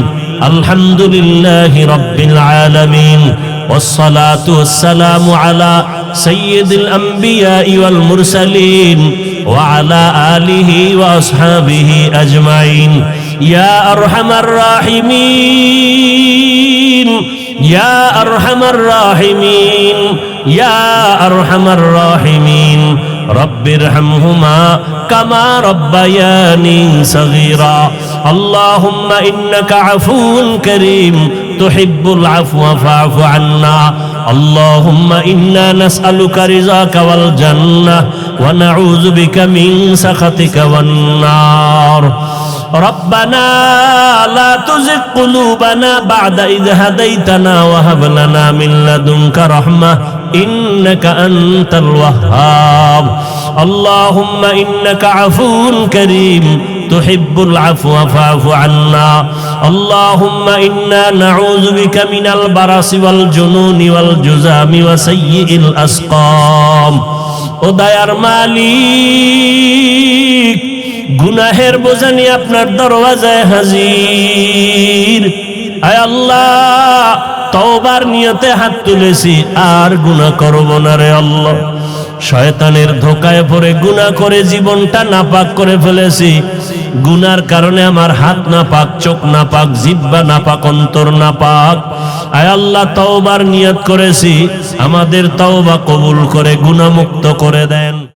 আলহামদুলিল্লাহি রাব্বিল আলামিন, والصلاة والسلام على سيد الأنبياء والمرسلين وعلى آله وأصحابه أجمعين يا أرحم الراحمين يا أرحم الراحمين يا أرحم الراحمين رب ارحمهما كما ربياني صغيرا اللهم إنك عفو كريم تحب العفو فاعف عنا اللهم إنا نسألك رضاك والجنة ونعوذ بك من سخطك والنار ربنا لا تزغ قلوبنا بعد إذ هديتنا وهب لنا من لدنك رحمة إنك أنت الوهاب اللهم إنك عفو كريم تحب العفو فاعف عنا اللهم إنا نعوذ بك من البرص والجنون والجذام وسيء الأسقام ও দয়ার মালিক, গুনাহের বোঝা নিয়ে আপনার দরওয়াজায় হাজির। আয় আল্লাহ, তওবার নিয়তে হাত তুলেছি, আর গুনাহ করব না রে আল্লাহ। শয়তানের ধোকায় পড়ে গুনাহ করে জীবনটা নাপাক করে ফেলেছি। গুনার কারণে আমার হাত নাপাক, চোখ নাপাক, জিহ্বা নাপাক, অন্তর নাপাক। আয় আল্লাহ, তওবার নিয়ত করেছি, আমাদের তওবা কবুল করে গুনাহমুক্ত করে দেন।